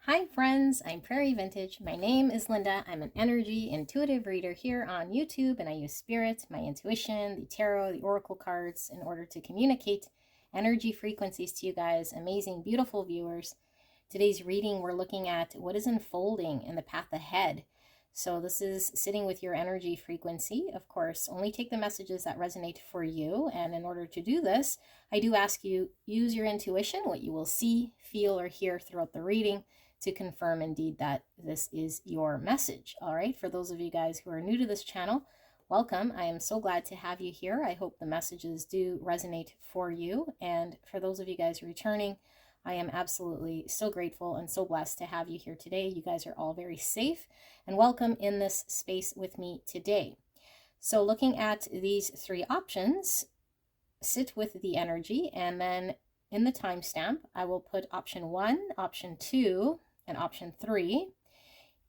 Hi friends, I'm Prairie Vintage. My name is Linda. I'm an energy intuitive reader here on YouTube, and I use spirit, my intuition, the tarot, the oracle cards in order to communicate energy frequencies to you guys, amazing, beautiful viewers. Today's reading, we're looking at what is unfolding in the path ahead. So this is sitting with your energy frequency. Of course, only take the messages that resonate for you. And in order to do this, I do ask you, use your intuition, what you will see, feel, or hear throughout the reading, to confirm indeed that this is your message. All right, for those of you guys who are new to this channel, welcome. I am so glad to have you here. I hope the messages do resonate for you. And for those of you guys returning, I am absolutely so grateful and so blessed to have you here today. You guys are all very safe and welcome in this space with me today. So looking at these three options, sit with the energy, and then in the timestamp, I will put option 1, option 2, and option 3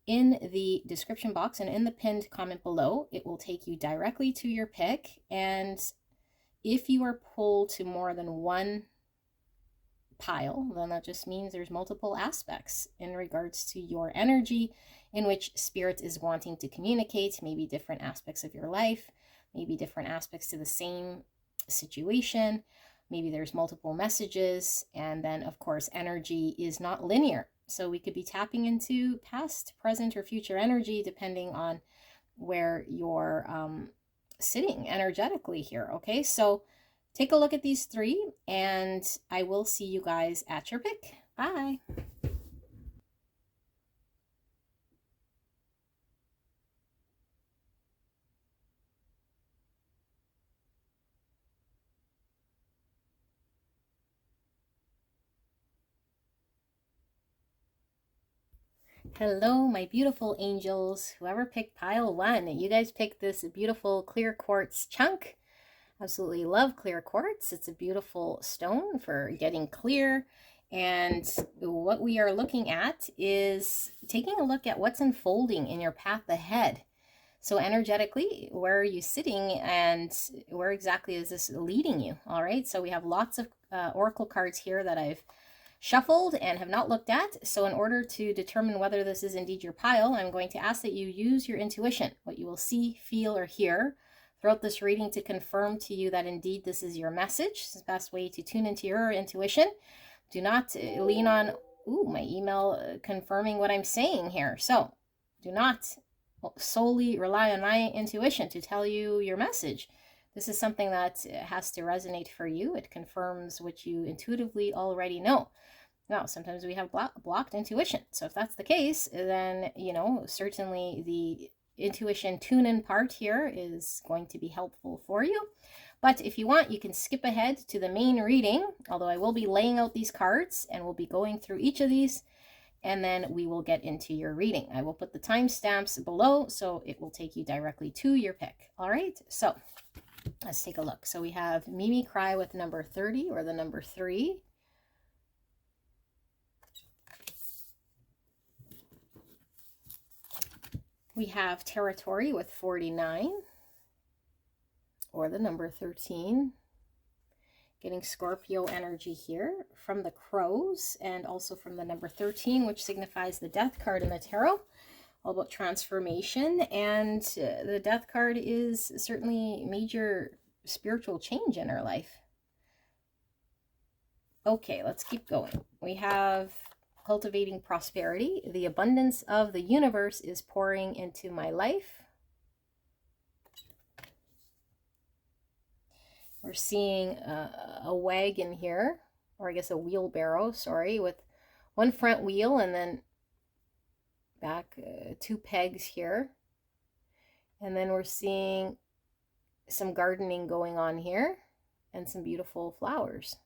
in the description box and in the pinned comment below. It will take you directly to your pick. And if you are pulled to more than one pile, then that just means there's multiple aspects in regards to your energy in which spirit is wanting to communicate, maybe different aspects of your life, maybe different aspects to the same situation. Maybe there's multiple messages, and then of course energy is not linear. So we could be tapping into past, present, or future energy depending on where you're sitting energetically here. Okay, so take a look at these three, and I will see you guys at your pick. Bye. Hello, my beautiful angels. Whoever picked pile 1, you guys picked this beautiful clear quartz chunk. Absolutely love clear quartz. It's a beautiful stone for getting clear. And what we are looking at is taking a look at what's unfolding in your path ahead. So energetically, where are you sitting and where exactly is this leading you? All right, so we have lots of oracle cards here that I've shuffled and have not looked at. So in order to determine whether this is indeed your pile, I'm going to ask that you use your intuition, what you will see, feel, or hear throughout this reading to confirm to you that indeed this is your message. This is the best way to tune into your intuition. Do not lean on, my email confirming what I'm saying here. So do not solely rely on my intuition to tell you your message. This is something that has to resonate for you. It confirms what you intuitively already know. Now, sometimes we have blocked intuition. So if that's the case, then, certainly the intuition tune-in part here is going to be helpful for you. But if you want, you can skip ahead to the main reading, although I will be laying out these cards and we'll be going through each of these, and then we will get into your reading. I will put the timestamps below, so it will take you directly to your pick. All right, so let's take a look. So we have Mimi Cry with number 30, or the number 3. We have Territory with 49, or the number 13. Getting Scorpio energy here from the Crows, and also from the number 13, which signifies the Death card in the tarot, all about transformation. And the Death card is certainly major spiritual change in our life. Okay, let's keep going. We have Cultivating Prosperity. The abundance of the universe is pouring into my life. We're seeing a wagon here, or I guess a wheelbarrow, sorry, with one front wheel and then back 2 pegs here. And then we're seeing some gardening going on here and some beautiful flowers.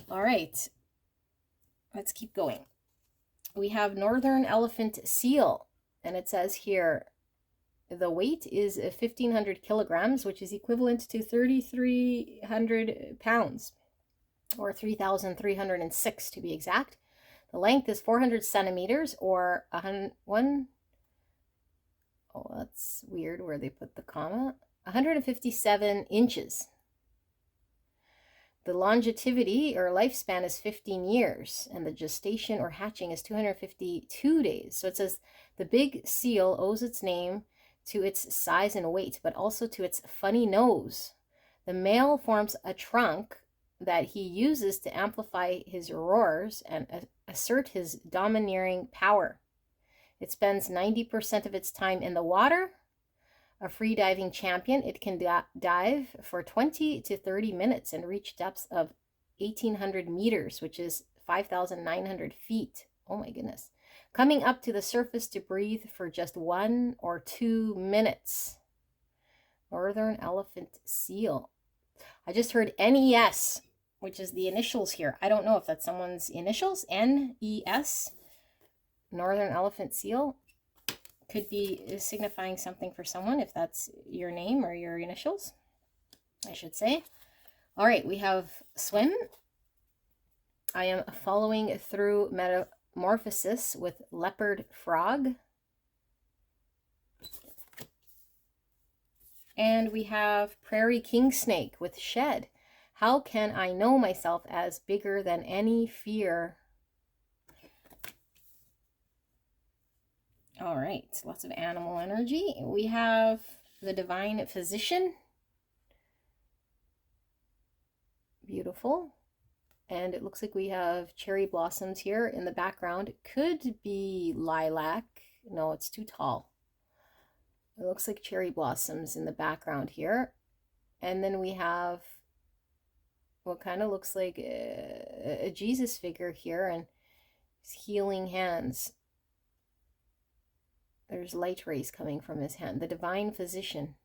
All right, let's keep going. We have Northern Elephant Seal, and it says here, the weight is 1,500 kilograms, which is equivalent to 3,300 pounds, or 3,306 to be exact. The length is 400 centimeters, or that's weird where they put the comma, 157 inches. The longevity or lifespan is 15 years, and the gestation or hatching is 252 days. So it says the big seal owes its name to its size and weight, but also to its funny nose. The male forms a trunk that he uses to amplify his roars and assert his domineering power. It spends 90% of its time in the water. A free diving champion, it can dive for 20 to 30 minutes and reach depths of 1,800 meters, which is 5,900 feet. Oh my goodness. Coming up to the surface to breathe for just 1 or 2 minutes. Northern elephant seal. I just heard NES, which is the initials here. I don't know if that's someone's initials. NES. Northern elephant seal. Could be signifying something for someone if that's your name or your initials, I should say. All right, we have swim. I am following through metamorphosis with leopard frog. And we have prairie king snake with shed. How can I know myself as bigger than any fear? All right, lots of animal energy. We have the divine physician. Beautiful. And it looks like we have cherry blossoms here in the background. It could be lilac. No, it's too tall. It looks like cherry blossoms in the background here. And then we have what kind of looks like a Jesus figure here and his healing hands. There's light rays coming from his hand. The divine physician.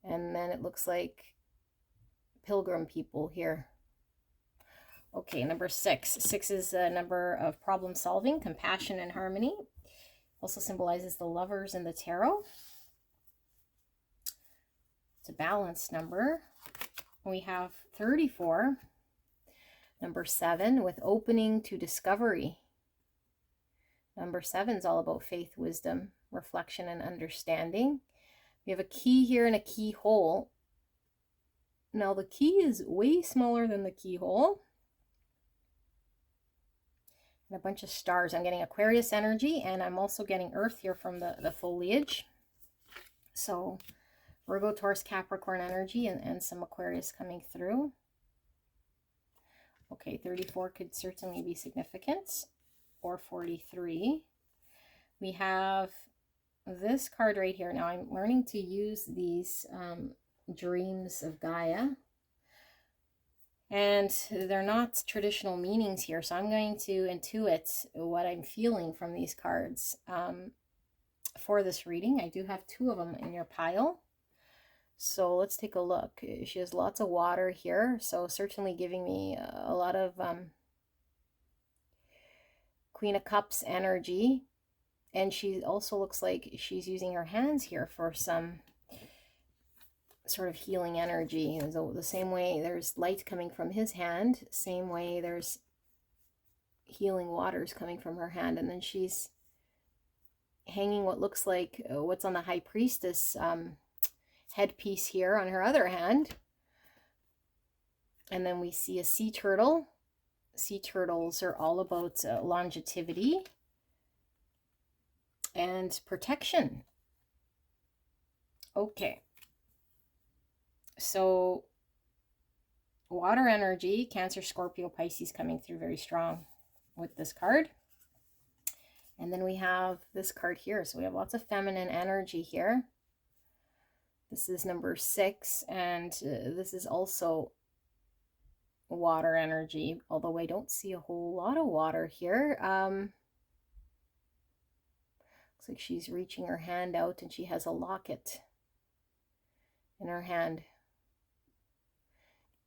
And then it looks like pilgrim people here. Okay, number 6. 6 is a number of problem solving, compassion, and harmony. Also symbolizes the lovers in the tarot. It's a balanced number. We have 34. Number 7 with opening to discovery. Number 7 is all about faith, wisdom, reflection, and understanding. We have a key here and a keyhole. Now the key is way smaller than the keyhole. And a bunch of stars. I'm getting Aquarius energy, and I'm also getting Earth here from the foliage. So Virgo, Taurus, Capricorn energy and some Aquarius coming through. Okay, 34 could certainly be significant. Or 43. We have this card right here. Now I'm learning to use these dreams of Gaia. And they're not traditional meanings here. So I'm going to intuit what I'm feeling from these cards for this reading. I do have 2 of them in your pile. So let's take a look. She has lots of water here. So certainly giving me a lot of Queen of Cups energy. And she also looks like she's using her hands here for some sort of healing energy. So the same way there's light coming from his hand, same way there's healing waters coming from her hand. And then she's hanging what looks like what's on the High Priestess headpiece here on her other hand. And then we see a sea turtle. Sea turtles are all about longevity and protection. Okay. So water energy, Cancer, Scorpio, Pisces coming through very strong with this card. And then we have this card here. So we have lots of feminine energy here. This is number 6. And this is also water energy, although I don't see a whole lot of water here. Looks like she's reaching her hand out and she has a locket in her hand.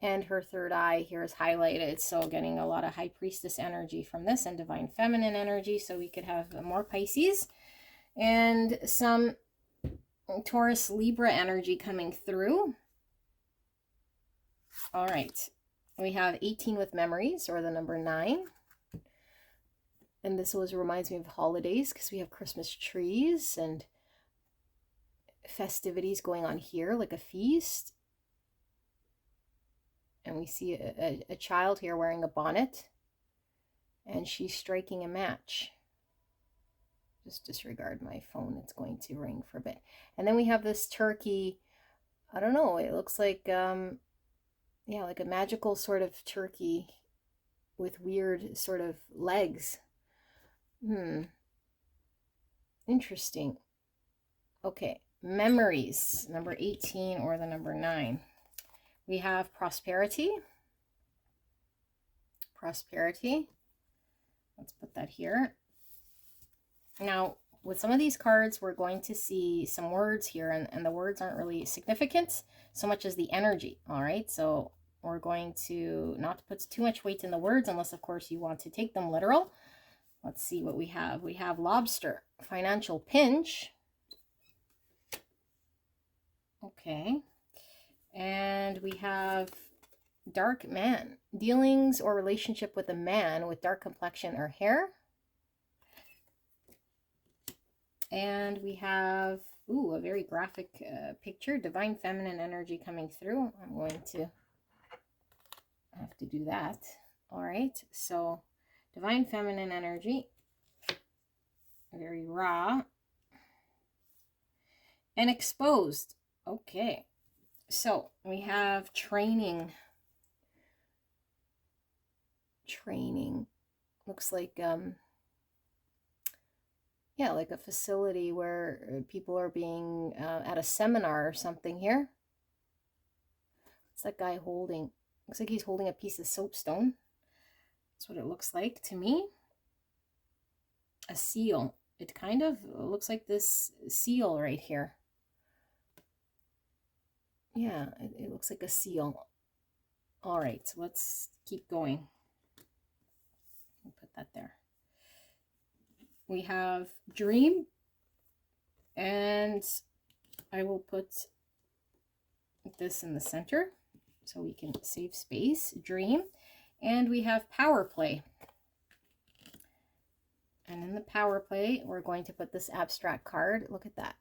And her third eye here is highlighted. So getting a lot of High Priestess energy from this and Divine Feminine energy. So we could have more Pisces and some Taurus Libra energy coming through. All right. We have 18 with memories, or the number 9. And this always reminds me of holidays because we have Christmas trees and festivities going on here, like a feast. And we see a child here wearing a bonnet, and she's striking a match. Just disregard my phone, it's going to ring for a bit. And then we have this turkey. I don't know, it looks like yeah, like a magical sort of turkey with weird sort of legs. Interesting. Okay, memories, number 18 or the number 9. We have prosperity. Prosperity. Let's put that here. Now, with some of these cards, we're going to see some words here, and the words aren't really significant so much as the energy, all right? So we're going to not put too much weight in the words, unless, of course, you want to take them literal. Let's see what we have. We have lobster, financial pinch. Okay. And we have dark man, dealings or relationship with a man with dark complexion or hair. And we have, ooh, a very graphic picture, divine feminine energy coming through. I'm going to have to do that. All right, so divine feminine energy, very raw and exposed. Okay, so we have training. Looks like yeah, like a facility where people are being at a seminar or something here. What's that guy holding? Looks like he's holding a piece of soapstone. That's what it looks like to me. A seal. It kind of looks like this seal right here. Yeah, it looks like a seal. All right, so let's keep going. I'll put that there. We have dream, and I will put this in the center so we can save space. Dream. And we have power play. And in the power play, we're going to put this abstract card. Look at that.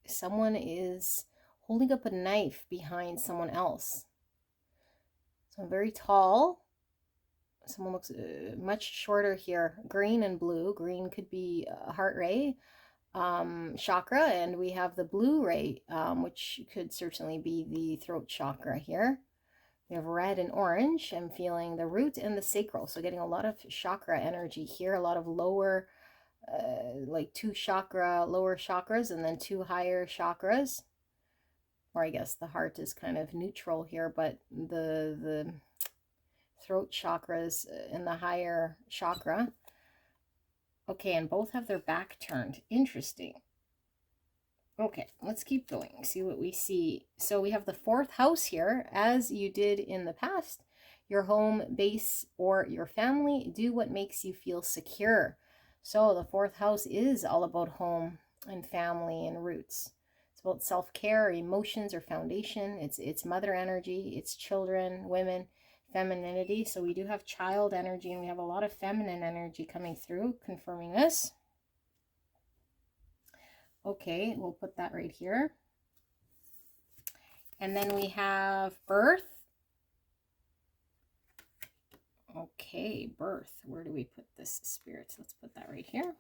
Someone is holding up a knife behind someone else. So very tall. Someone looks much shorter here. Green and blue. Green could be heart ray chakra, and we have the blue ray, which could certainly be the throat chakra here. We have red and orange. I'm feeling the root and the sacral, so getting a lot of chakra energy here, a lot of lower, like 2 lower chakras, and then 2 higher chakras. Or I guess the heart is kind of neutral here, but the throat chakras in the higher chakra. Okay, and both have their back turned. Interesting. Okay, let's keep going, see what we see. So we have the 4th house here. As you did in the past, your home base or your family, do what makes you feel secure. So the 4th house is all about home and family and roots. It's about self-care, emotions, or foundation. It's mother energy, it's children, women, femininity. So we do have child energy, and we have a lot of feminine energy coming through, confirming this. Okay, we'll put that right here. And then we have birth. Okay, birth. Where do we put this, spirit? Let's put that right here.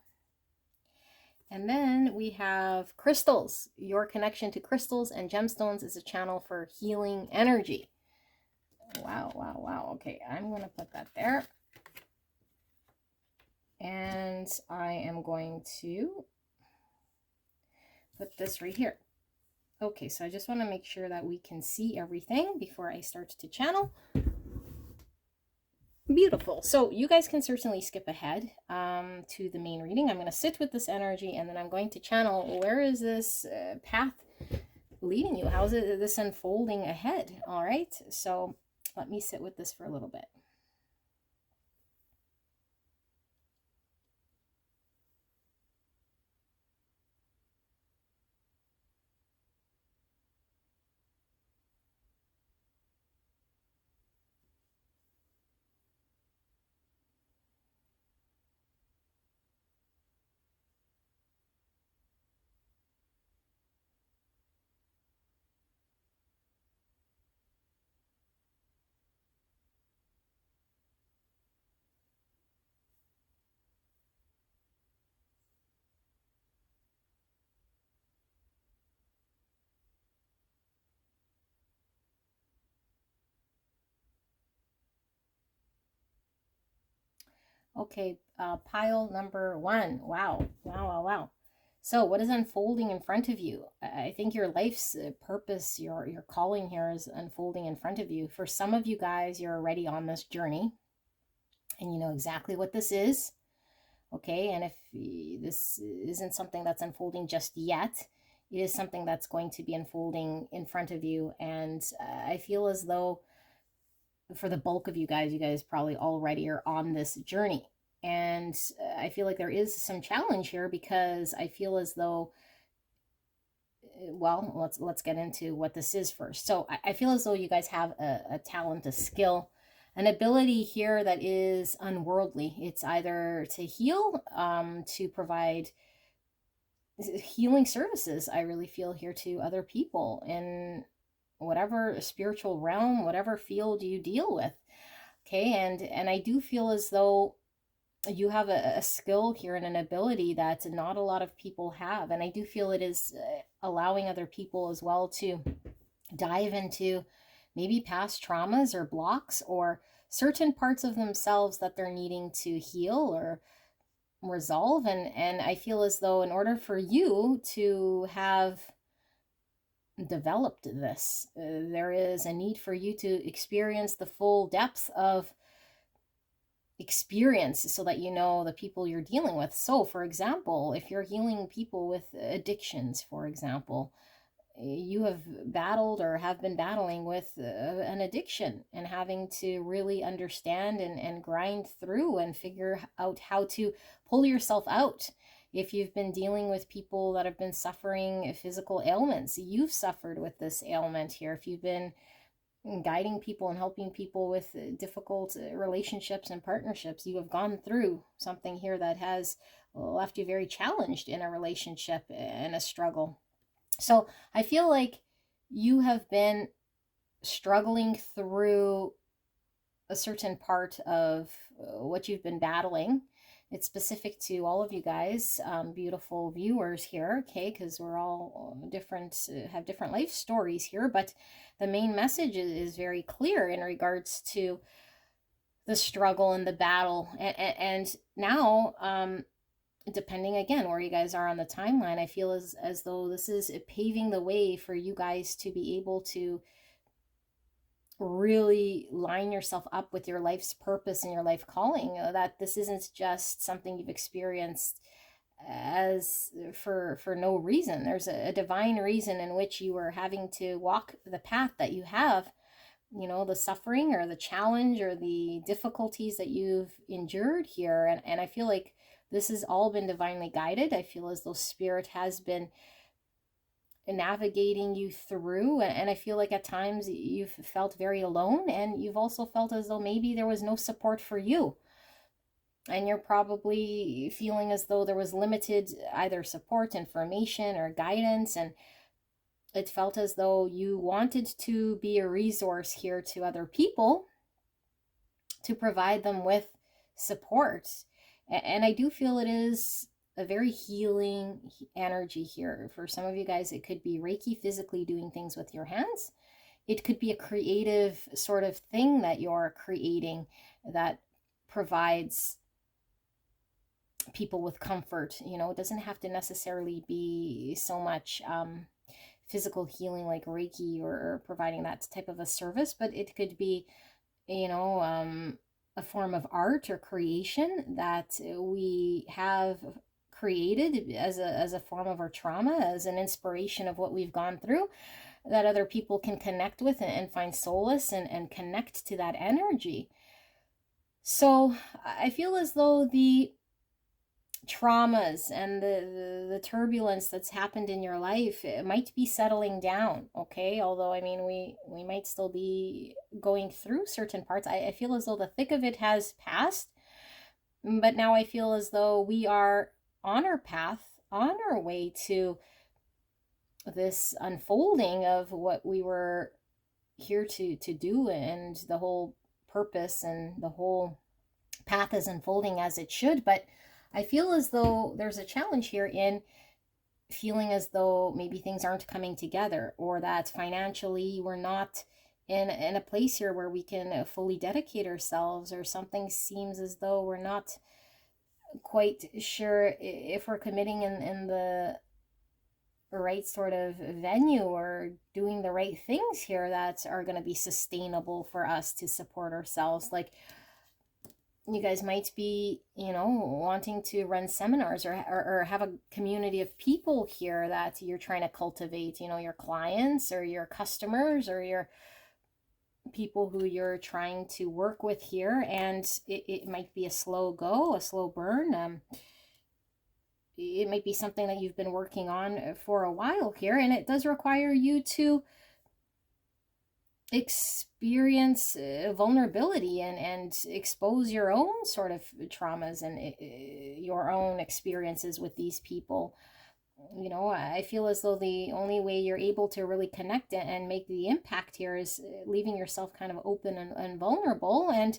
And then we have crystals. Your connection to crystals and gemstones is a channel for healing energy. Wow, wow, wow. Okay, I'm going to put that there. And I am going to put this right here. Okay, so I just want to make sure that we can see everything before I start to channel. Beautiful. So you guys can certainly skip ahead to the main reading. I'm going to sit with this energy, and then I'm going to channel. Where is this path leading you? How is this unfolding ahead? All right. So let me sit with this for a little bit. Okay, pile number one. Wow, wow, wow, wow. So, what is unfolding in front of you? I think your life's purpose, your calling here is unfolding in front of you. For some of you guys, you're already on this journey and you know exactly what this is. Okay, and if this isn't something that's unfolding just yet, it is something that's going to be unfolding in front of you. And I feel as though for the bulk of you guys probably already are on this journey. And I feel like there is some challenge here because I feel as though, well, let's get into what this is first. So I feel as though you guys have a talent, a skill, an ability here that is unworldly. It's either to heal, to provide healing services, I really feel, here to other people in whatever spiritual realm, whatever field you deal with. Okay, and I do feel as though you have a skill here and an ability that not a lot of people have, and I do feel it is allowing other people as well to dive into maybe past traumas or blocks or certain parts of themselves that they're needing to heal or resolve. And I feel as though in order for you to have developed this, there is a need for you to experience the full depth of experience so that you know the people you're dealing with. So for example, if you're healing people with addictions, for example, you have battled or have been battling with an addiction and having to really understand and grind through and figure out how to pull yourself out. If you've been dealing with people that have been suffering physical ailments, you've suffered with this ailment here. If you've been guiding people and helping people with difficult relationships and partnerships, you have gone through something here that has left you very challenged in a relationship and a struggle. So I feel like you have been struggling through a certain part of what you've been battling. It's specific to all of you guys, beautiful viewers here, okay, because we're all different, have different life stories here, but the main message is very clear in regards to the struggle and the battle. And now, depending again where you guys are on the timeline, I feel as though this is paving the way for you guys to be able to really line yourself up with your life's purpose and your life calling, that this isn't just something you've experienced as for no reason. There's a divine reason in which you are having to walk the path that you have. You know, the suffering or the challenge or the difficulties that you've endured here, and I feel like this has all been divinely guided. I feel as though spirit has been navigating you through, and I feel like at times you've felt very alone, and you've also felt as though maybe there was no support for you, and you're probably feeling as though there was limited either support, information, or guidance, and it felt as though you wanted to be a resource here to other people to provide them with support. And I do feel it is a very healing energy here. For some of you guys, it could be Reiki, physically doing things with your hands. It could be a creative sort of thing that you're creating that provides people with comfort. You know, it doesn't have to necessarily be so much physical healing like Reiki or providing that type of a service, but it could be, you know, a form of art or creation that we have created as a form of our trauma, as an inspiration of what we've gone through, that other people can connect with and find solace and connect to that energy. So I feel as though the traumas and the turbulence that's happened in your life, it might be settling down, okay? Although, I mean, we might still be going through certain parts. I feel as though the thick of it has passed, but now I feel as though we are on our path, on our way to this unfolding of what we were here to do, and the whole purpose and the whole path is unfolding as it should. But I feel as though there's a challenge here in feeling as though maybe things aren't coming together, or that financially we're not in a place here where we can fully dedicate ourselves, or something seems as though we're not quite sure if we're committing in the right sort of venue, or doing the right things here that are going to be sustainable for us to support ourselves. Like, you guys might be, wanting to run seminars, or have a community of people here that you're trying to cultivate, your clients or your customers or your people who you're trying to work with here. And it might be a slow go, a slow burn. It might be something that you've been working on for a while here, and it does require you to experience vulnerability, and expose your own sort of traumas, and your own experiences with these people. I feel as though the only way you're able to really connect and make the impact here is leaving yourself kind of open and vulnerable. And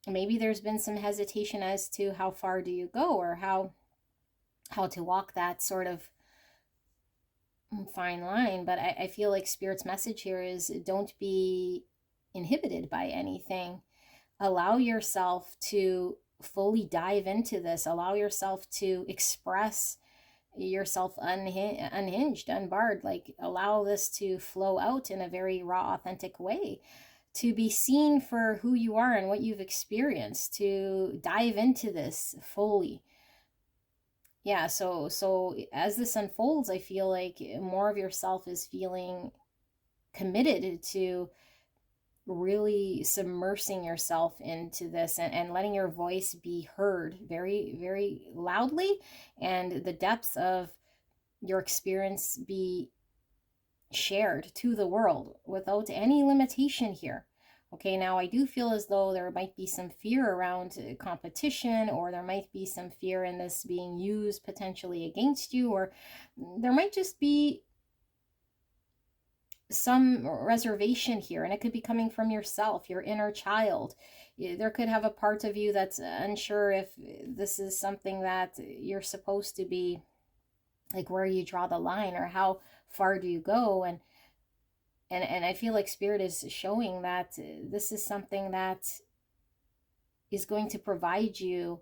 maybe there's been some hesitation as to how far do you go, or how to walk that sort of fine line. But I feel like Spirit's message here is, don't be inhibited by anything. Allow yourself to fully dive into this. Allow yourself to express yourself unhinged, unbarred. Like, allow this to flow out in a very raw, authentic way, to be seen for who you are and what you've experienced, to dive into this fully. Yeah, so as this unfolds, I feel like more of yourself is feeling committed to really submersing yourself into this, and letting your voice be heard very, very loudly, and the depths of your experience be shared to the world without any limitation here. Okay, now I do feel as though there might be some fear around competition, or there might be some fear in this being used potentially against you, or there might just be some reservation here, and it could be coming from yourself, your inner child. There could have a part of you that's unsure if this is something that you're supposed to be, like, where you draw the line, or how far do you go. And I feel like Spirit is showing that this is something that is going to provide you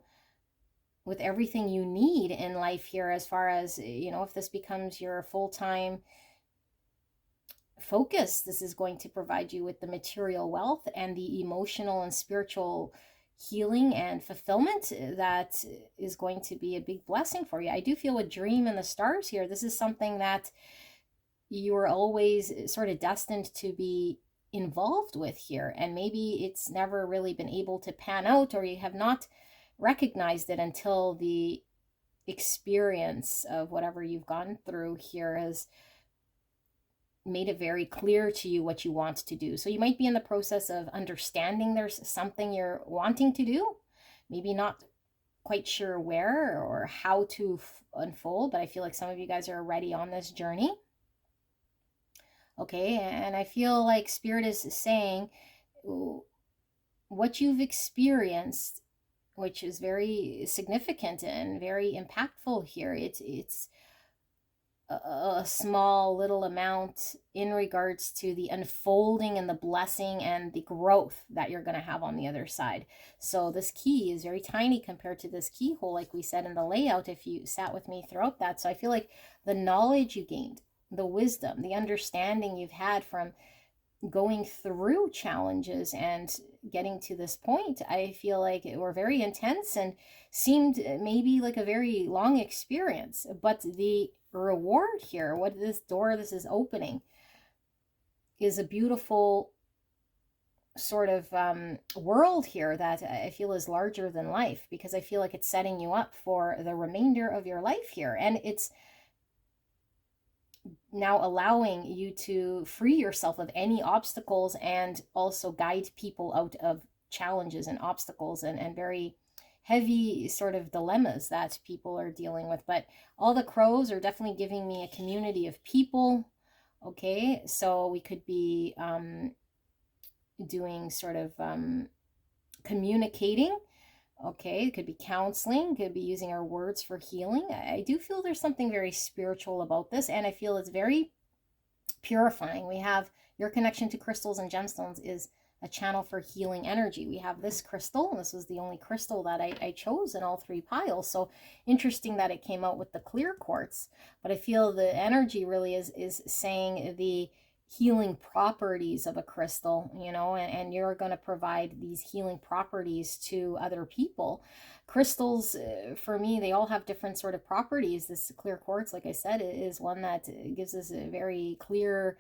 with everything you need in life here, as far as, if this becomes your full-time focus, this is going to provide you with the material wealth and the emotional and spiritual healing and fulfillment that is going to be a big blessing for you. I do feel a dream in the stars here. This is something that you are always sort of destined to be involved with here, and maybe it's never really been able to pan out, or you have not recognized it until the experience of whatever you've gone through here has made it very clear to you what you want to do. So you might be in the process of understanding there's something you're wanting to do, maybe not quite sure where or how to unfold, but I feel like some of you guys are already on this journey. Okay, and I feel like Spirit is saying what you've experienced, which is very significant and very impactful here. It's a small little amount in regards to the unfolding and the blessing and the growth that you're going to have on the other side. So this key is very tiny compared to this keyhole, like we said in the layout, if you sat with me throughout that. So I feel like the knowledge you gained, the wisdom, the understanding you've had from going through challenges and getting to this point, I feel like were very intense and seemed maybe like a very long experience. But the reward here, what this door this is opening, is a beautiful sort of world here that I feel is larger than life, because I feel like it's setting you up for the remainder of your life here. And it's now allowing you to free yourself of any obstacles, and also guide people out of challenges and obstacles and very heavy sort of dilemmas that people are dealing with. But all the crows are definitely giving me a community of people. Okay, so we could be doing sort of communicating. Okay, it could be counseling, could be using our words for healing. I do feel there's something very spiritual about this, and I feel it's very purifying. We have your connection to crystals and gemstones is a channel for healing energy. We have this crystal. This is the only crystal that I chose in all three piles. So interesting that it came out with the clear quartz. But I feel the energy really is saying the healing properties of a crystal, you know, and you're going to provide these healing properties to other people. Crystals, for me, they all have different sort of properties. This clear quartz, like I said, is one that gives us a very clear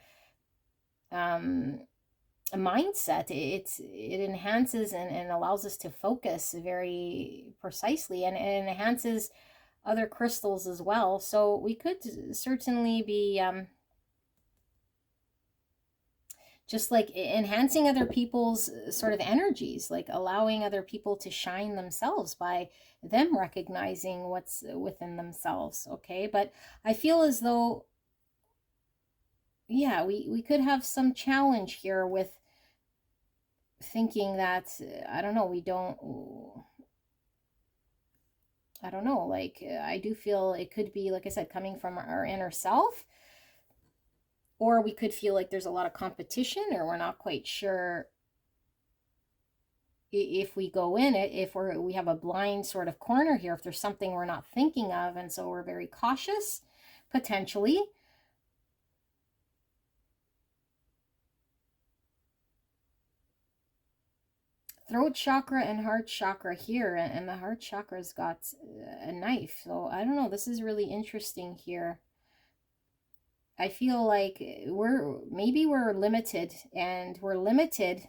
mindset. It enhances and allows us to focus very precisely, and it enhances other crystals as well. So we could certainly be just like enhancing other people's sort of energies, like allowing other people to shine themselves by them recognizing what's within themselves. Okay, but I feel as though, yeah, we could have some challenge here with thinking that, I don't know, I don't know, like I do feel it could be, like I said, coming from our inner self, or we could feel like there's a lot of competition, or we're not quite sure if we go in it, if we have a blind sort of corner here, if there's something we're not thinking of, and so we're very cautious, potentially. Throat chakra and heart chakra here, and the heart chakra's got a knife. So I don't know, this is really interesting here. I feel like we're limited, and we're limited.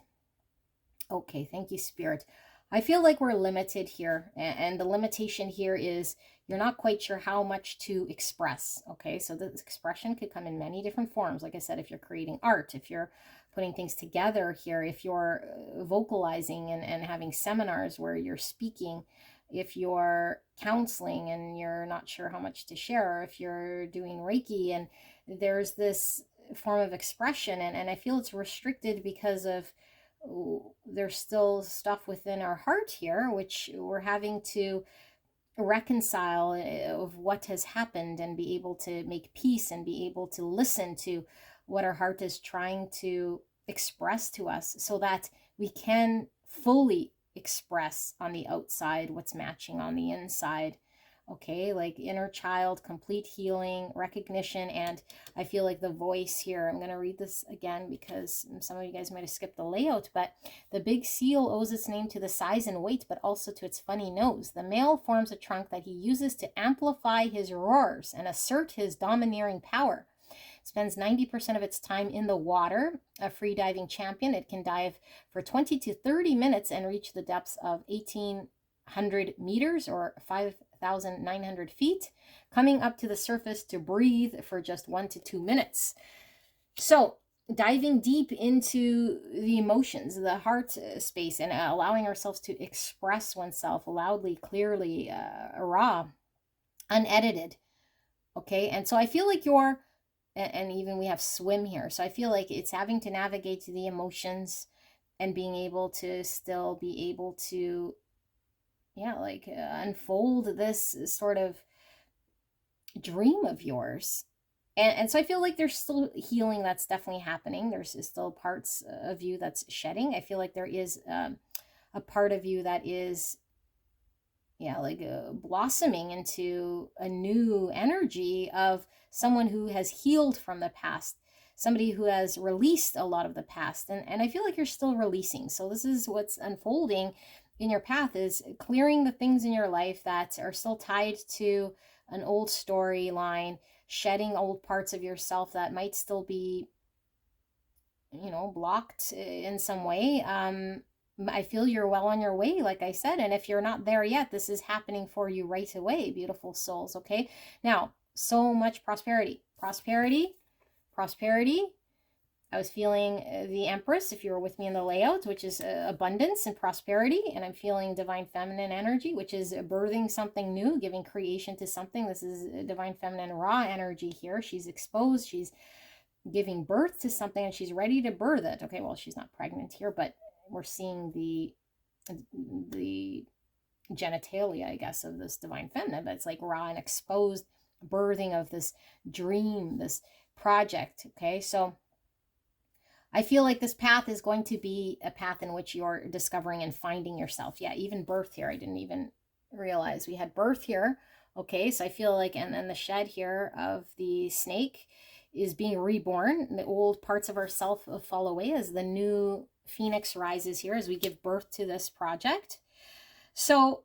Okay, thank you, Spirit. I feel like we're limited here, and the limitation here is you're not quite sure how much to express. Okay, so the expression could come in many different forms. Like I said, if you're creating art, if you're putting things together here, if you're vocalizing and having seminars where you're speaking, if you're counseling and you're not sure how much to share, or if you're doing Reiki and there's this form of expression, and I feel it's restricted because of there's still stuff within our heart here, which we're having to reconcile of what has happened, and be able to make peace and be able to listen to what our heart is trying to express to us, so that we can fully express on the outside what's matching on the inside. Okay, like inner child, complete healing, recognition, and I feel like the voice here, I'm going to read this again because some of you guys might have skipped the layout, but the big seal owes its name to the size and weight, but also to its funny nose. The male forms a trunk that he uses to amplify his roars and assert his domineering power. Spends 90% of its time in the water. A free diving champion, it can dive for 20 to 30 minutes and reach the depths of 1,800 meters or 5,900 feet, coming up to the surface to breathe for just 1 to 2 minutes. So diving deep into the emotions, the heart space, and allowing ourselves to express oneself loudly, clearly, raw, unedited. Okay, and so I feel like and even we have swim here, so I feel like it's having to navigate the emotions and being able to still be able to, yeah, like unfold this sort of dream of yours. And so I feel like there's still healing that's definitely happening. There's still parts of you that's shedding. I feel like there is a part of you that is, yeah, like blossoming into a new energy of someone who has healed from the past, somebody who has released a lot of the past. And I feel like you're still releasing. So this is what's unfolding in your path, is clearing the things in your life that are still tied to an old storyline, shedding old parts of yourself that might still be, you know, blocked in some way. I feel you're well on your way, like I said. And if you're not there yet, this is happening for you right away, beautiful souls. Okay. Now, so much prosperity, prosperity, prosperity. I was feeling the Empress, if you were with me in the layout, which is abundance and prosperity. And I'm feeling divine feminine energy, which is birthing something new, giving creation to something. This is divine feminine raw energy here. She's exposed. She's giving birth to something, and she's ready to birth it. Okay, well, she's not pregnant here, but we're seeing the genitalia, I guess, of this divine feminine, but it's like raw and exposed birthing of this dream, this project. Okay, so I feel like this path is going to be a path in which you're discovering and finding yourself. Yeah, even birth here. I didn't even realize we had birth here. Okay, so I feel like, and then the shed here of the snake is being reborn. The old parts of ourself fall away as the new phoenix rises here as we give birth to this project. So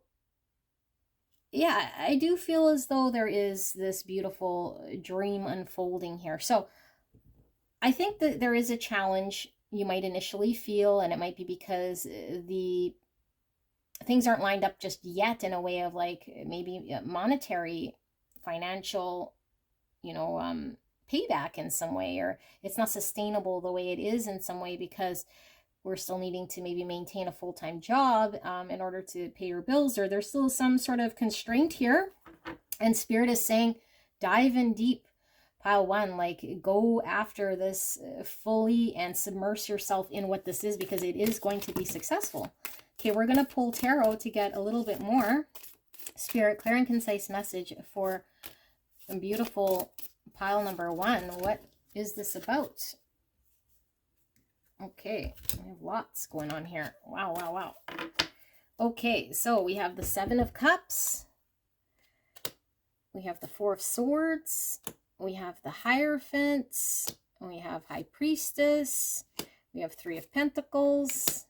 yeah, I do feel as though there is this beautiful dream unfolding here. So I think that there is a challenge you might initially feel, and it might be because the things aren't lined up just yet in a way of like maybe monetary, financial, payback in some way, or it's not sustainable the way it is in some way because we're still needing to maybe maintain a full-time job in order to pay your bills, or there's still some sort of constraint here. And Spirit is saying, dive in deep, pile one, like go after this fully and submerge yourself in what this is, because it is going to be successful. Okay, we're going to pull tarot to get a little bit more Spirit, clear and concise message for a beautiful pile number one. What is this about? Okay, we have lots going on here. Wow, wow, wow. Okay, so we have the Seven of Cups. We have the Four of Swords. We have the Hierophant. We have High Priestess. We have Three of Pentacles.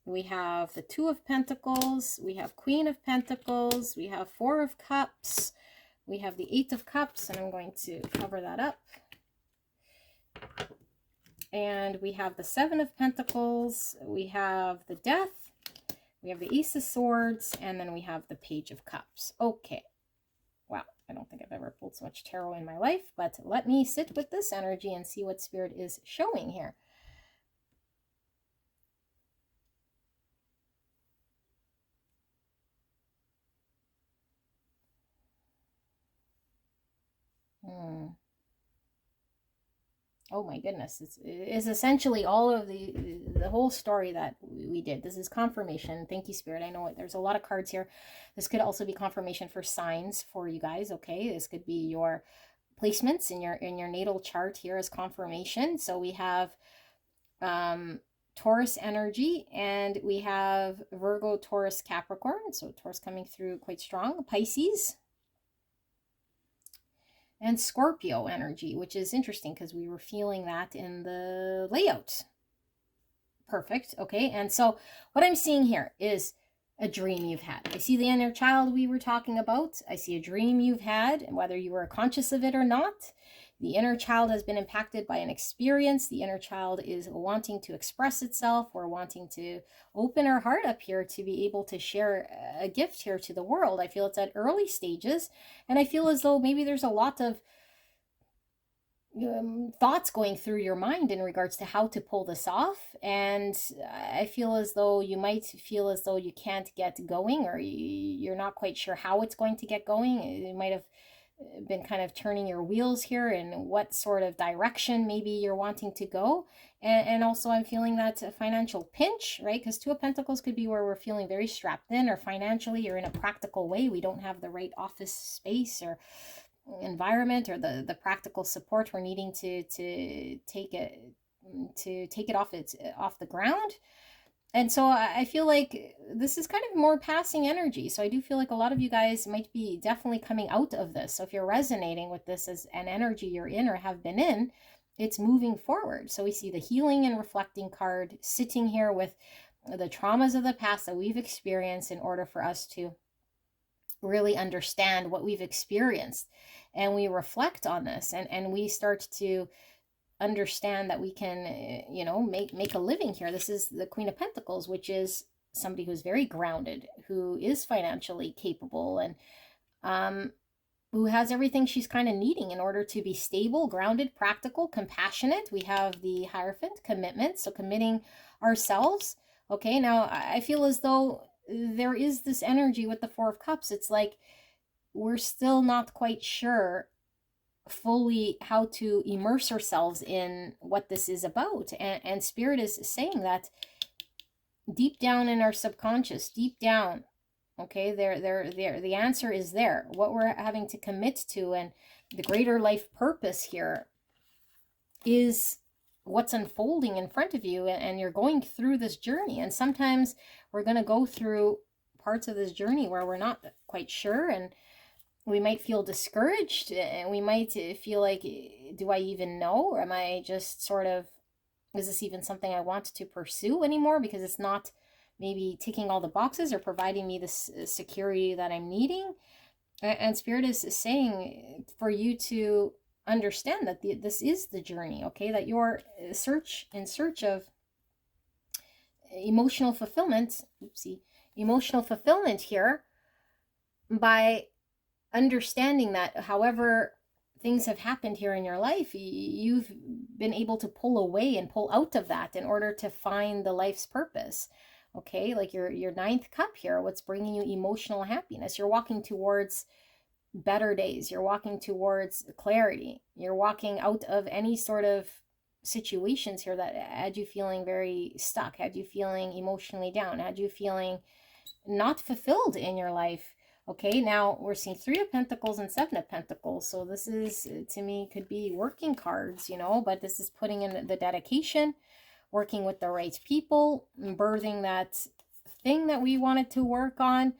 We have the Two of Pentacles. We have Queen of Pentacles. We have Four of Cups. We have the Eight of Cups, and I'm going to cover that up. And we have the Seven of Pentacles. We have the Death. We have the Ace of Swords. And then we have the Page of Cups. Okay. Wow. I don't think I've ever pulled so much tarot in my life. But let me sit with this energy and see what Spirit is showing here. Oh my goodness, it's essentially all of the whole story that we did. This is confirmation. Thank you, Spirit. I know there's a lot of cards here. This could also be confirmation for signs for you guys, okay? This could be your placements in your natal chart here as confirmation. So we have Taurus energy, and we have Virgo, Taurus, Capricorn. So Taurus coming through quite strong. Pisces. And Scorpio energy, which is interesting because we were feeling that in the layout. Perfect. Okay. And so what I'm seeing here is a dream you've had. I see the inner child we were talking about. I see a dream you've had, and whether you were conscious of it or not, the inner child has been impacted by an experience. The inner child is wanting to express itself, or wanting to open her heart up here to be able to share a gift here to the world. I feel it's at early stages, and I feel as though maybe there's a lot of thoughts going through your mind in regards to how to pull this off. And I feel as though you might feel as though you can't get going, or you're not quite sure how it's going to get going. You might have been kind of turning your wheels here and what sort of direction maybe you're wanting to go. And also I'm feeling that a financial pinch, right? Because Two of Pentacles could be where we're feeling very strapped in, or financially, or in a practical way we don't have the right office space or environment, or the practical support we're needing to take it off the ground. And so I feel like this is kind of more passing energy. So I do feel like a lot of you guys might be definitely coming out of this. So if you're resonating with this as an energy you're in or have been in, it's moving forward. So we see the healing and reflecting card sitting here with the traumas of the past that we've experienced, in order for us to really understand what we've experienced. And we reflect on this, and we start to understand that we can, make a living here. This is the Queen of Pentacles, which is somebody who's very grounded, who is financially capable, and who has everything she's kind of needing in order to be stable, grounded, practical, compassionate. We have the Hierophant, commitment, so committing ourselves. Okay, now I feel as though there is this energy with the Four of Cups. It's like we're still not quite sure fully how to immerse ourselves in what this is about. And Spirit is saying that deep down in our subconscious, deep down, okay, the answer is there. What we're having to commit to, and the greater life purpose here is what's unfolding in front of you, and you're going through this journey. And sometimes we're going to go through parts of this journey where we're not quite sure, and we might feel discouraged, and we might feel like, do I even know? Or am I just sort of, is this even something I want to pursue anymore? Because it's not maybe ticking all the boxes or providing me this security that I'm needing. And Spirit is saying for you to understand that this is the journey, okay? That you're in search of emotional fulfillment, emotional fulfillment here, by understanding that however things have happened here in your life, you've been able to pull away and pull out of that in order to find the life's purpose. Okay, like your ninth cup here, what's bringing you emotional happiness? You're walking towards better days. You're walking towards clarity. You're walking out of any sort of situations here that had you feeling very stuck, had you feeling emotionally down, had you feeling not fulfilled in your life. Okay, now we're seeing 3 of Pentacles and 7 of Pentacles. So this is, to me, could be working cards, you know, but this is putting in the dedication, working with the right people, birthing that thing that we wanted to work on,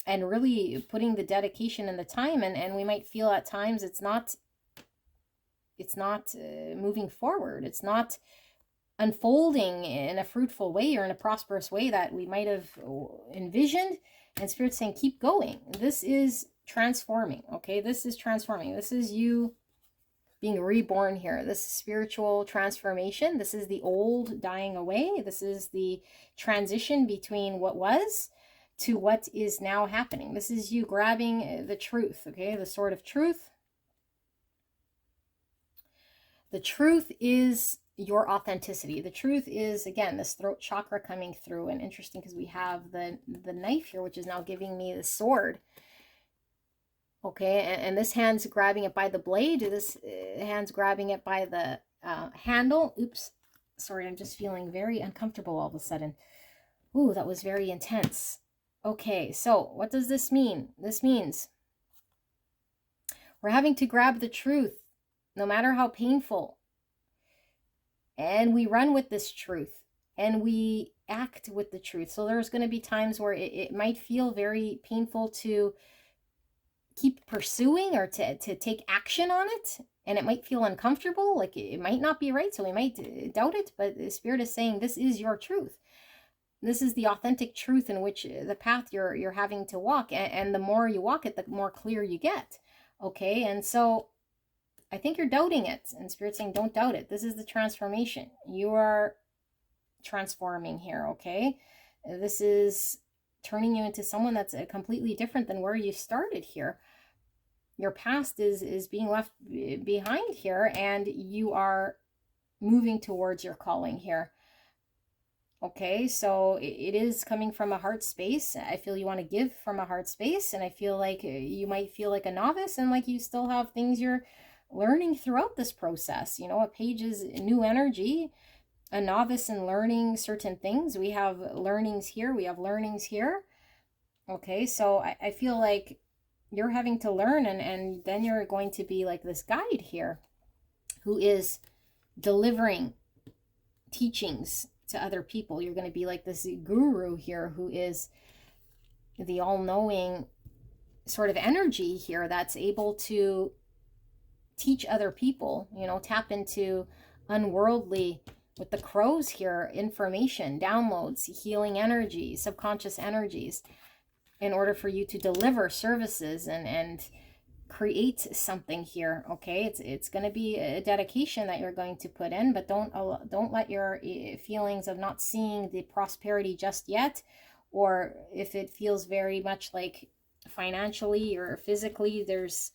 and really putting the dedication and the time. And we might feel at times it's not moving forward. It's not unfolding in a fruitful way or in a prosperous way that we might have envisioned. And Spirit's saying, keep going. This is transforming, okay? This is transforming. This is you being reborn here. This is spiritual transformation. This is the old dying away. This is the transition between what was to what is now happening. This is you grabbing the truth, okay? The sword of truth. The truth is your authenticity. The truth is, again, this throat chakra coming through. And interesting because we have the knife here, which is now giving me the sword. Okay, and this hand's grabbing it by the blade. This hand's grabbing it by the handle. Oops, sorry, I'm just feeling very uncomfortable all of a sudden. Ooh, that was very intense. Okay, so what does this mean? This means we're having to grab the truth, no matter how painful. And we run with this truth, and we act with the truth. So there's going to be times where it might feel very painful to keep pursuing or to take action on it. And it might feel uncomfortable, like it might not be right. So we might doubt it, but the Spirit is saying this is your truth. This is the authentic truth in which the path you're having to walk. And the more you walk it, the more clear you get. Okay, and so I think you're doubting it. And Spirit's saying, don't doubt it. This is the transformation. You are transforming here, okay? This is turning you into someone that's completely different than where you started here. Your past is being left behind here, and you are moving towards your calling here. Okay, so it is coming from a heart space. I feel you want to give from a heart space, and I feel like you might feel like a novice and like you still have things you're learning throughout this process. You know, a page is new energy, a novice in learning certain things. We have learnings here, we have learnings here. Okay, so I feel like you're having to learn, and then you're going to be like this guide here who is delivering teachings to other people. You're going to be like this guru here who is the all-knowing sort of energy here that's able to teach other people, you know, tap into unworldly, with the crows here, information, downloads, healing energy, subconscious energies, in order for you to deliver services and create something here. Okay, it's going to be a dedication that you're going to put in, but don't let your feelings of not seeing the prosperity just yet, or if it feels very much like financially or physically there's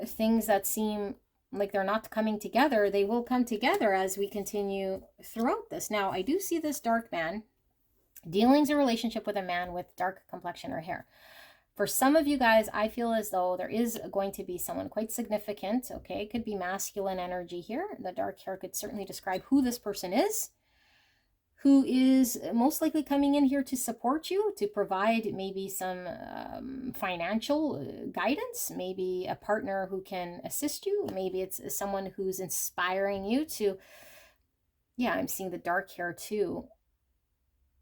things that seem like they're not coming together, they will come together as we continue throughout this. Now, I do see this dark man dealing a relationship with a man with dark complexion or hair. For some of you guys, I feel as though there is going to be someone quite significant, okay? It could be masculine energy here. The dark hair could certainly describe who this person is, who is most likely coming in here to support you, to provide maybe some financial guidance, maybe a partner who can assist you, maybe it's someone who's inspiring you to, yeah, I'm seeing the dark hair too.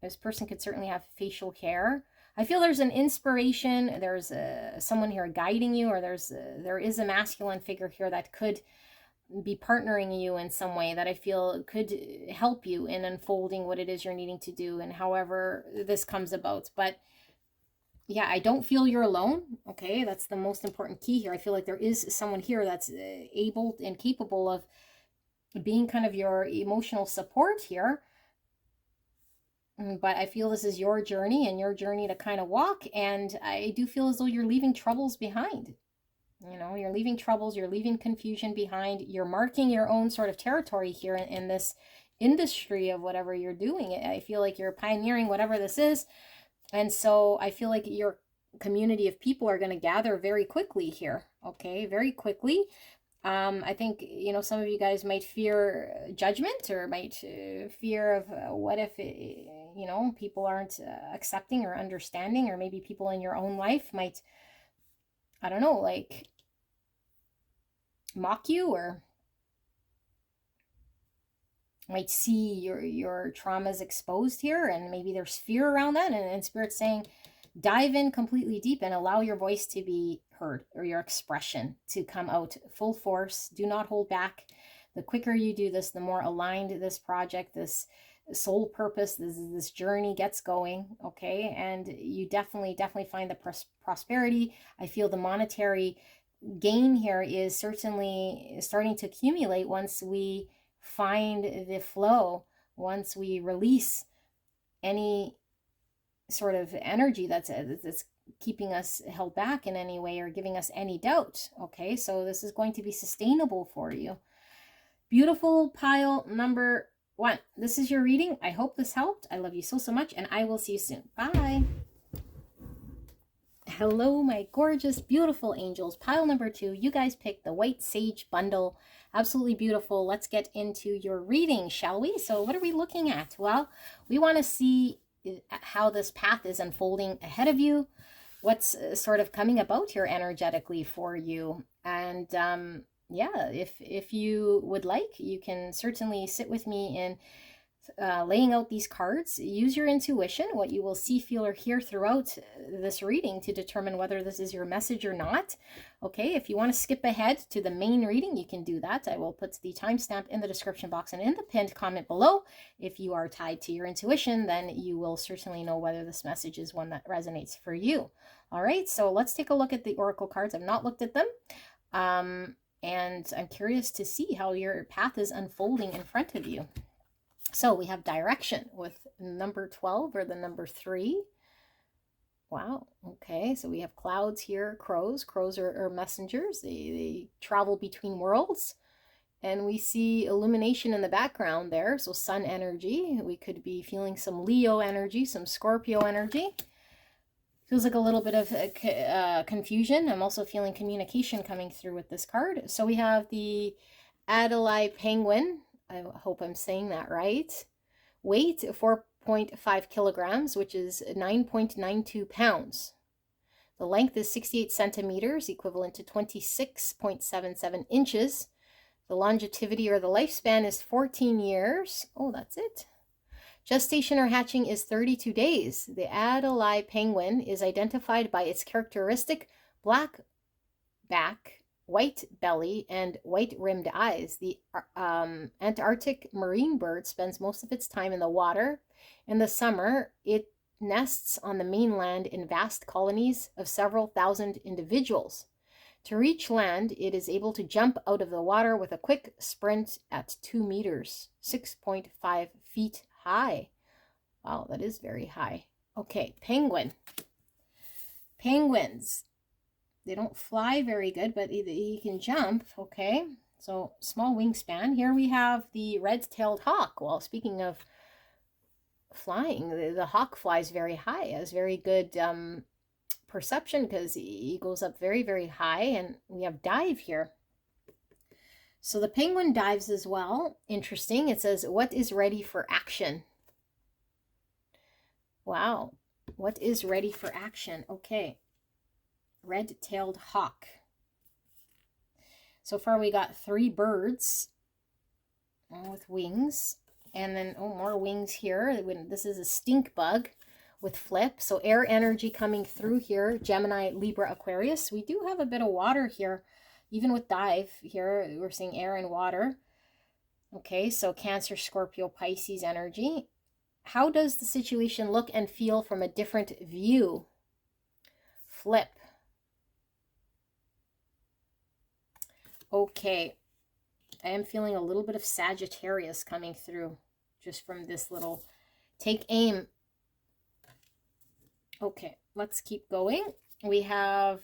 This person could certainly have facial hair. I feel there's an inspiration, there's someone here guiding you, or there is a masculine figure here that could be partnering you in some way, that I feel could help you in unfolding what it is you're needing to do, and however this comes about. But yeah, I don't feel you're alone. Okay, that's the most important key here. I feel like there is someone here that's able and capable of being kind of your emotional support here. But I feel this is your journey and your journey to kind of walk, and I do feel as though you're leaving troubles behind. You know, you're leaving troubles, you're leaving confusion behind, you're marking your own sort of territory here in this industry of whatever you're doing. I feel like you're pioneering whatever this is, and so I feel like your community of people are going to gather very quickly here, okay, very quickly. I think, you know, some of you guys might fear judgment, or might fear of what if, you know, people aren't accepting or understanding, or maybe people in your own life might, I don't know, like mock you, or might see your traumas exposed here, and maybe there's fear around that, and Spirit's saying, dive in completely deep and allow your voice to be heard, or your expression to come out full force. Do not hold back. The quicker you do this, the more aligned this project, this soul purpose, this journey gets going, okay? And you definitely find the prosperity. I feel the monetary gain here is certainly starting to accumulate once we find the flow, once we release any sort of energy that's keeping us held back in any way, or giving us any doubt. Okay, so this is going to be sustainable for you. Beautiful pile number 1. This is your reading. I hope this helped. I love you so much, and I will see you soon. Bye. Hello, my gorgeous, beautiful angels. Pile number 2. You guys picked the White Sage bundle. Absolutely beautiful. Let's get into your reading, shall we? So what are we looking at? Well, we want to see how this path is unfolding ahead of you, what's sort of coming about here energetically for you. And yeah, if you would like, you can certainly sit with me in laying out these cards. Use your intuition, what you will see, feel, or hear throughout this reading, to determine whether this is your message or not. Okay, if you want to skip ahead to the main reading, you can do that. I will put the timestamp in the description box and in the pinned comment below. If you are tied to your intuition, then you will certainly know whether this message is one that resonates for you. All right, so let's take a look at the oracle cards. I've not looked at them. And I'm curious to see how your path is unfolding in front of you. So we have direction with number 12, or the number 3. Wow. Okay. So we have clouds here, crows. Crows are messengers. They travel between worlds. And we see illumination in the background there. So sun energy. We could be feeling some Leo energy, some Scorpio energy. Feels like a little bit of confusion. I'm also feeling communication coming through with this card. So we have the Adelaide penguin. I hope I'm saying that right. Weight 4.5 kilograms, which is 9.92 pounds. The length is 68 centimeters, equivalent to 26.77 inches. The longevity, or the lifespan, is 14 years. Oh, that's it. Gestation or hatching is 32 days. The Adelaide penguin is identified by its characteristic black back, white belly, and white-rimmed eyes. The Antarctic marine bird spends most of its time in the water. In the summer, it nests on the mainland in vast colonies of several thousand individuals. To reach land, it is able to jump out of the water with a quick sprint at 2 meters, 6.5 feet high. Wow, that is very high. Okay, penguin. Penguins. They don't fly very good, but he can jump, okay? So, small wingspan. Here we have the red-tailed hawk. Well, speaking of flying, the hawk flies very high. Has very good perception, because he goes up very, very high. And we have dive here. So the penguin dives as well. Interesting. It says, what is ready for action? Wow. What is ready for action? Okay. Red-tailed hawk. So far we got 3 birds with wings. And then, oh, more wings here. This is a stink bug with flip. So air energy coming through here. Gemini, Libra, Aquarius. We do have a bit of water here. Even with dive here, we're seeing air and water. Okay, so Cancer, Scorpio, Pisces energy. How does the situation look and feel from a different view? Flip. Okay, I am feeling a little bit of Sagittarius coming through just from this little take aim. Okay, let's keep going. We have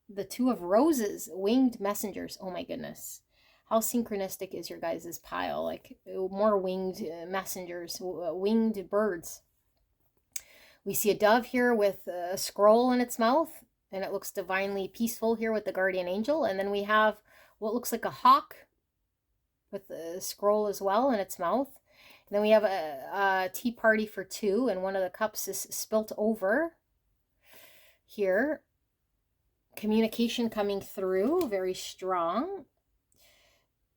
the 2 of Roses, winged messengers. Oh my goodness. How synchronistic is your guys' pile? Like more winged messengers, winged birds. We see a dove here with a scroll in its mouth, and it looks divinely peaceful here with the guardian angel. And then we have what looks like a hawk with a scroll as well in its mouth. And then we have a tea party for 2, and one of the cups is spilt over here. Communication coming through, very strong.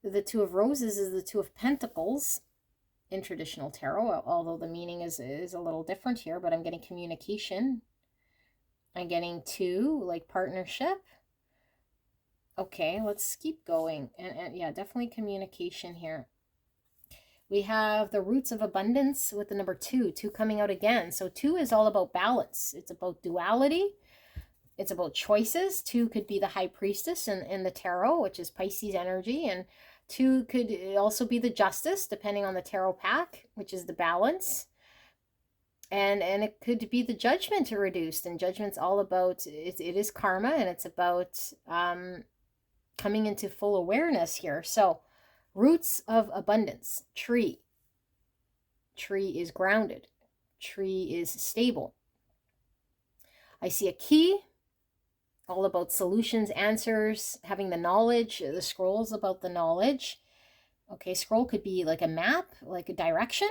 The 2 of Roses is the 2 of Pentacles in traditional tarot, although the meaning is a little different here, but I'm getting communication. I'm getting 2, like partnership. Okay, let's keep going. And yeah, definitely communication here. We have the roots of abundance with the number 2 coming out again. So 2 is all about balance. It's about duality. It's about choices. 2 could be the high priestess in the tarot, which is Pisces energy. And 2 could also be the justice, depending on the tarot pack, which is the balance. And it could be the judgment reduced. And judgment's all about, it is karma, and it's about coming into full awareness here. So roots of abundance, tree. Tree is grounded. Tree is stable. I see a key, all about solutions, answers, having the knowledge. The scroll's about the knowledge. Okay, scroll could be like a map, like a direction.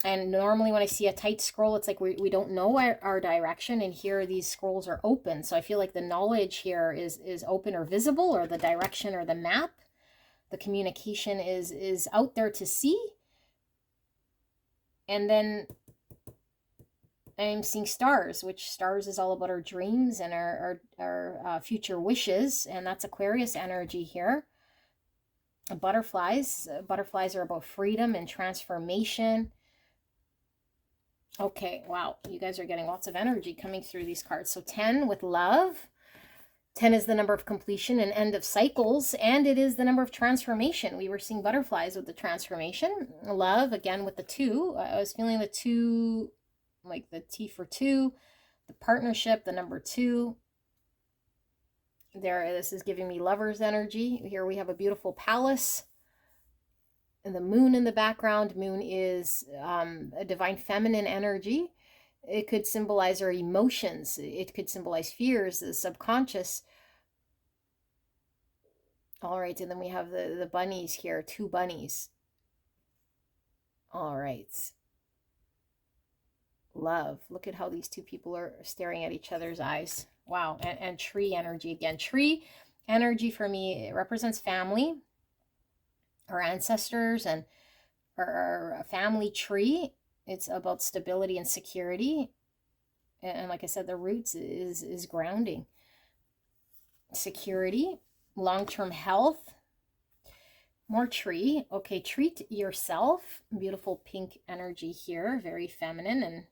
And normally when I see a tight scroll, it's like we don't know our direction. And here these scrolls are open. So I feel like the knowledge here is open or visible, or the direction or the map. The communication is out there to see. And then I'm seeing stars, which stars is all about our dreams and our future wishes. And that's Aquarius energy here. Butterflies. Butterflies are about freedom and transformation. Okay, wow. You guys are getting lots of energy coming through these cards. So 10 with love. 10 is the number of completion and end of cycles, and it is the number of transformation. We were seeing butterflies with the transformation. Love, again, with the 2. I was feeling the 2, like the T for 2, the partnership, the number 2. There, this is giving me lover's energy. Here we have a beautiful palace. And the moon in the background. Moon is a divine feminine energy. It could symbolize our emotions. It could symbolize fears, the subconscious. All right, and then we have the bunnies here, 2 bunnies. All right. Love. Look at how these 2 people are staring at each other's eyes. Wow, and tree energy again. Tree energy for me, it represents family, our ancestors, and our family tree. It's about stability and security. And like I said, the roots is grounding. Security, long-term health, more tree. Okay, treat yourself. Beautiful pink energy here, very feminine and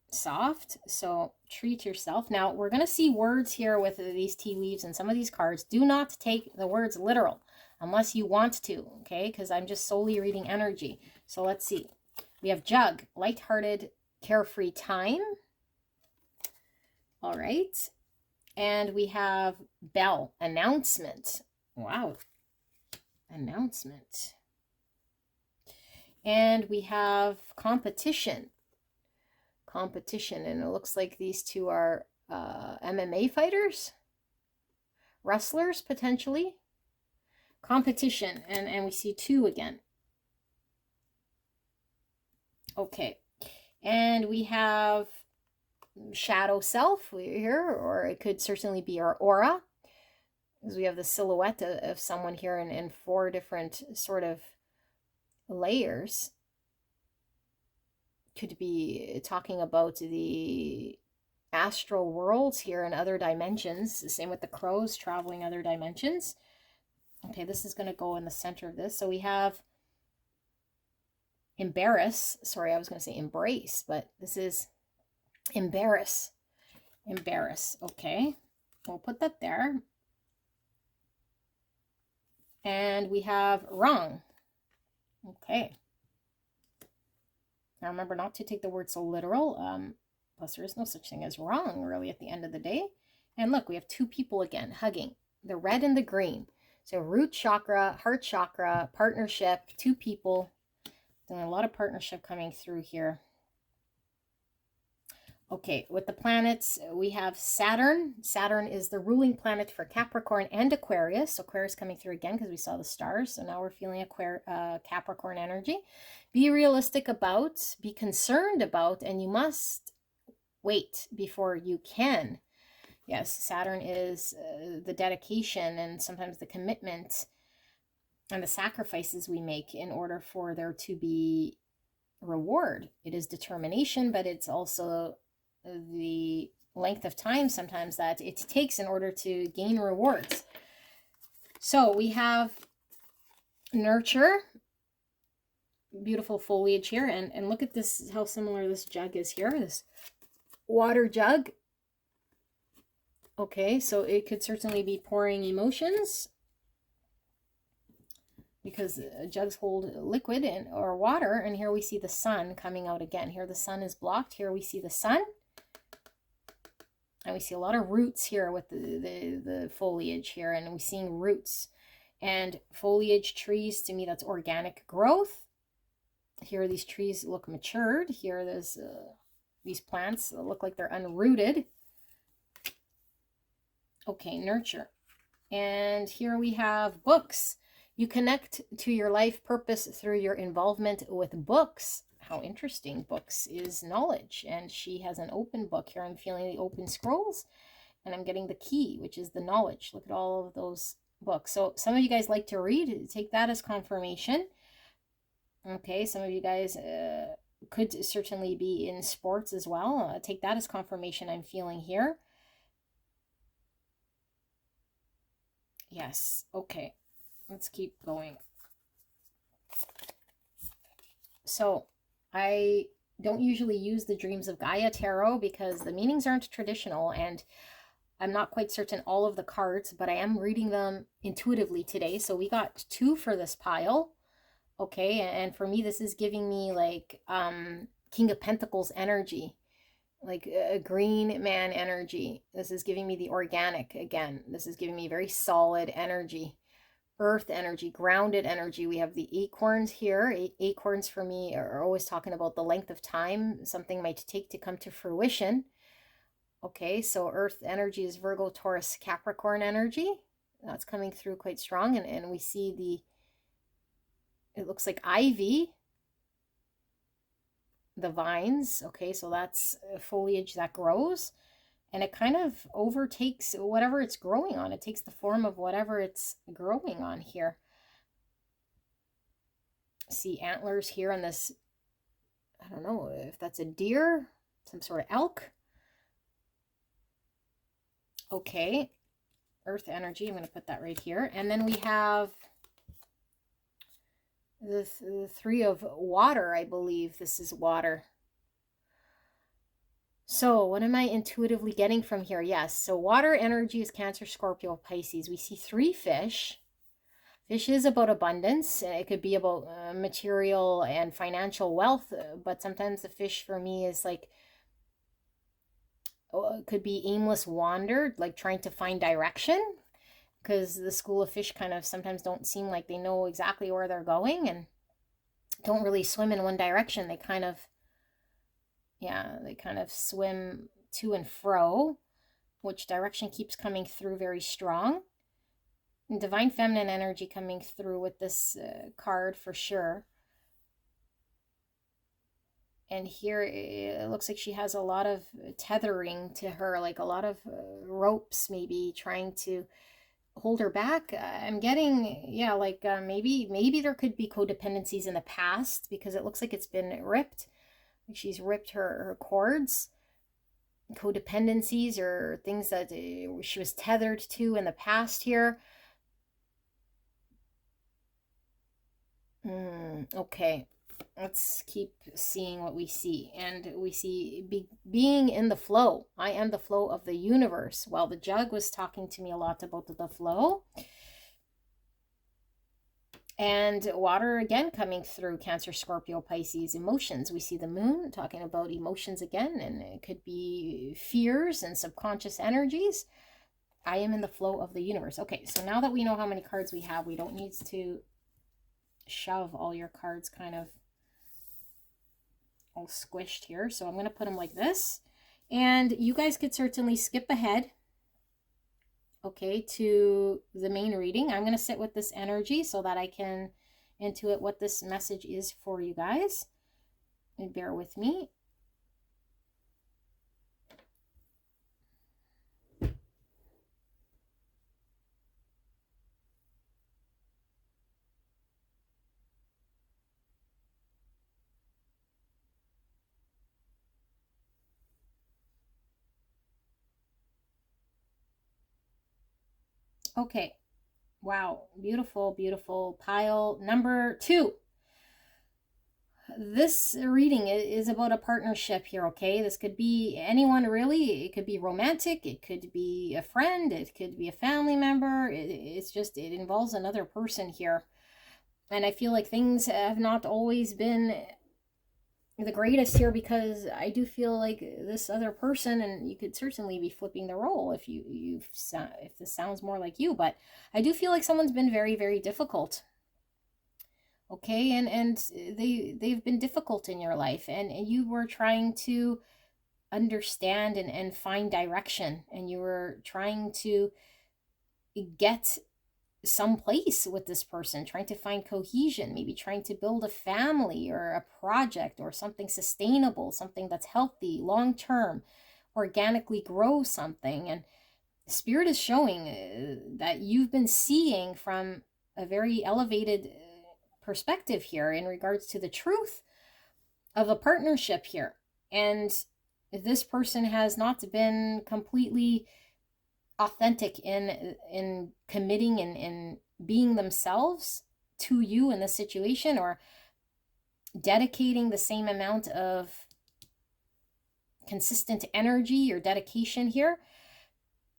soft. So treat yourself. Now we're going to see words here with these tea leaves and some of these cards. Do not take the words literal unless you want to, okay? Because I'm just solely reading energy. So let's see. We have jug, lighthearted, carefree time. All right. And we have bell, announcement. Wow. Announcement. And we have competition. Competition. And it looks like these 2 are MMA fighters. Wrestlers, potentially. Competition. And we see 2 again. Okay. And we have shadow self here, or it could certainly be our aura, because we have the silhouette of someone here in 4 different sort of layers. Could be talking about the astral worlds here and other dimensions. Same with the crows traveling other dimensions. Okay, this is going to go in the center of this. So we have embarrass. Sorry, I was going to say embrace, but this is embarrass. Embarrass. Okay, we'll put that there. And we have wrong. Okay. Now remember not to take the word so literal. Plus there is no such thing as wrong really at the end of the day. And look, we have 2 people again hugging. The red and the green. So root chakra, heart chakra, partnership, 2 people. There's a lot of partnership coming through here. Okay, with the planets, we have Saturn. Saturn is the ruling planet for Capricorn and Aquarius. So Aquarius coming through again because we saw the stars. So now we're feeling Capricorn energy. Be realistic about, be concerned about, and you must wait before you can. Yes, Saturn is the dedication and sometimes the commitment and the sacrifices we make in order for there to be reward. It is determination, but it's also the length of time sometimes that it takes in order to gain rewards. So we have nurture, beautiful foliage here, and look at this, how similar this jug is here, this water jug. Okay, so it could certainly be pouring emotions because jugs hold liquid or water, and here we see the sun coming out again. Here the sun is blocked, here we see the sun. And we see a lot of roots here with the foliage here, and we're seeing roots. And foliage, trees, to me, that's organic growth. Here these trees look matured. Here there's these plants look like they're unrooted. Okay, nurture. And here we have books. You connect to your life purpose through your involvement with books. How interesting. Books is knowledge, and she has an open book here. I'm feeling the open scrolls, and I'm getting the key, which is the knowledge. Look at all of those books. So some of you guys like to read. Take that as confirmation. Okay, some of you guys could certainly be in sports as well. Take that as confirmation. I'm feeling here. Yes. Okay, let's keep going. So I don't usually use the Dreams of Gaia Tarot because the meanings aren't traditional, and I'm not quite certain all of the cards, but I am reading them intuitively today. So we got 2 for this pile. Okay, and for me, this is giving me like King of Pentacles energy, like a green man energy. This is giving me the organic again. This is giving me very solid energy. Earth energy, grounded energy. We have the acorns here. Acorns for me are always talking about the length of time something might take to come to fruition. Okay, so earth energy is Virgo, Taurus, Capricorn energy. That's coming through quite strong. And we see it looks like ivy, the vines. Okay, so that's foliage that grows. And it kind of overtakes whatever it's growing on. It takes the form of whatever it's growing on here. See antlers here on this, I don't know if that's a deer, some sort of elk. Okay, earth energy. I'm going to put that right here. And then we have the 3 of water, I believe. This is water. So what am I intuitively getting from here? Yes, so water energy is Cancer, Scorpio, Pisces. We see 3 fish. Fish is about abundance. It could be about material and financial wealth, but sometimes the fish for me is like, it could be aimless wander, like trying to find direction, because the school of fish kind of sometimes don't seem like they know exactly where they're going and don't really swim in one direction. They kind of swim to and fro, which direction keeps coming through very strong. And divine feminine energy coming through with this card for sure. And here it looks like she has a lot of tethering to her, like a lot of ropes maybe trying to hold her back. I'm getting, yeah, like maybe there could be codependencies in the past, because it looks like it's been ripped. She's ripped her cords, codependencies or things that she was tethered to in the past here. Okay, let's keep seeing what we see. And we see being in the flow. I am the flow of the universe. Well, the jug was talking to me a lot about the flow. And water again coming through, Cancer, Scorpio, Pisces, emotions. We see the moon talking about emotions again, and it could be fears and subconscious energies. I am in the flow of the universe. Okay, so now that we know how many cards we have, we don't need to shove all your cards kind of all squished here. So I'm going to put them like this. And you guys could certainly skip ahead, okay, to the main reading. I'm going to sit with this energy so that I can intuit what this message is for you guys. And bear with me. Okay. Wow. Beautiful, beautiful pile number 2. This reading is about a partnership here, okay? This could be anyone really. It could be romantic. It could be a friend. It could be a family member. It's just, it involves another person here. And I feel like things have not always been the greatest here, because I do feel like this other person, and you could certainly be flipping the role if if this sounds more like you, but I do feel like someone's been very, very difficult. Okay, and they've been difficult in your life, and you were trying to understand and find direction, and you were trying to get someplace with this person, trying to find cohesion, maybe trying to build a family or a project or something sustainable, something that's healthy, long term, organically grow something. And Spirit is showing that you've been seeing from a very elevated perspective here in regards to the truth of a partnership here. And this person has not been completely authentic in committing and in being themselves to you in this situation, or dedicating the same amount of consistent energy or dedication here.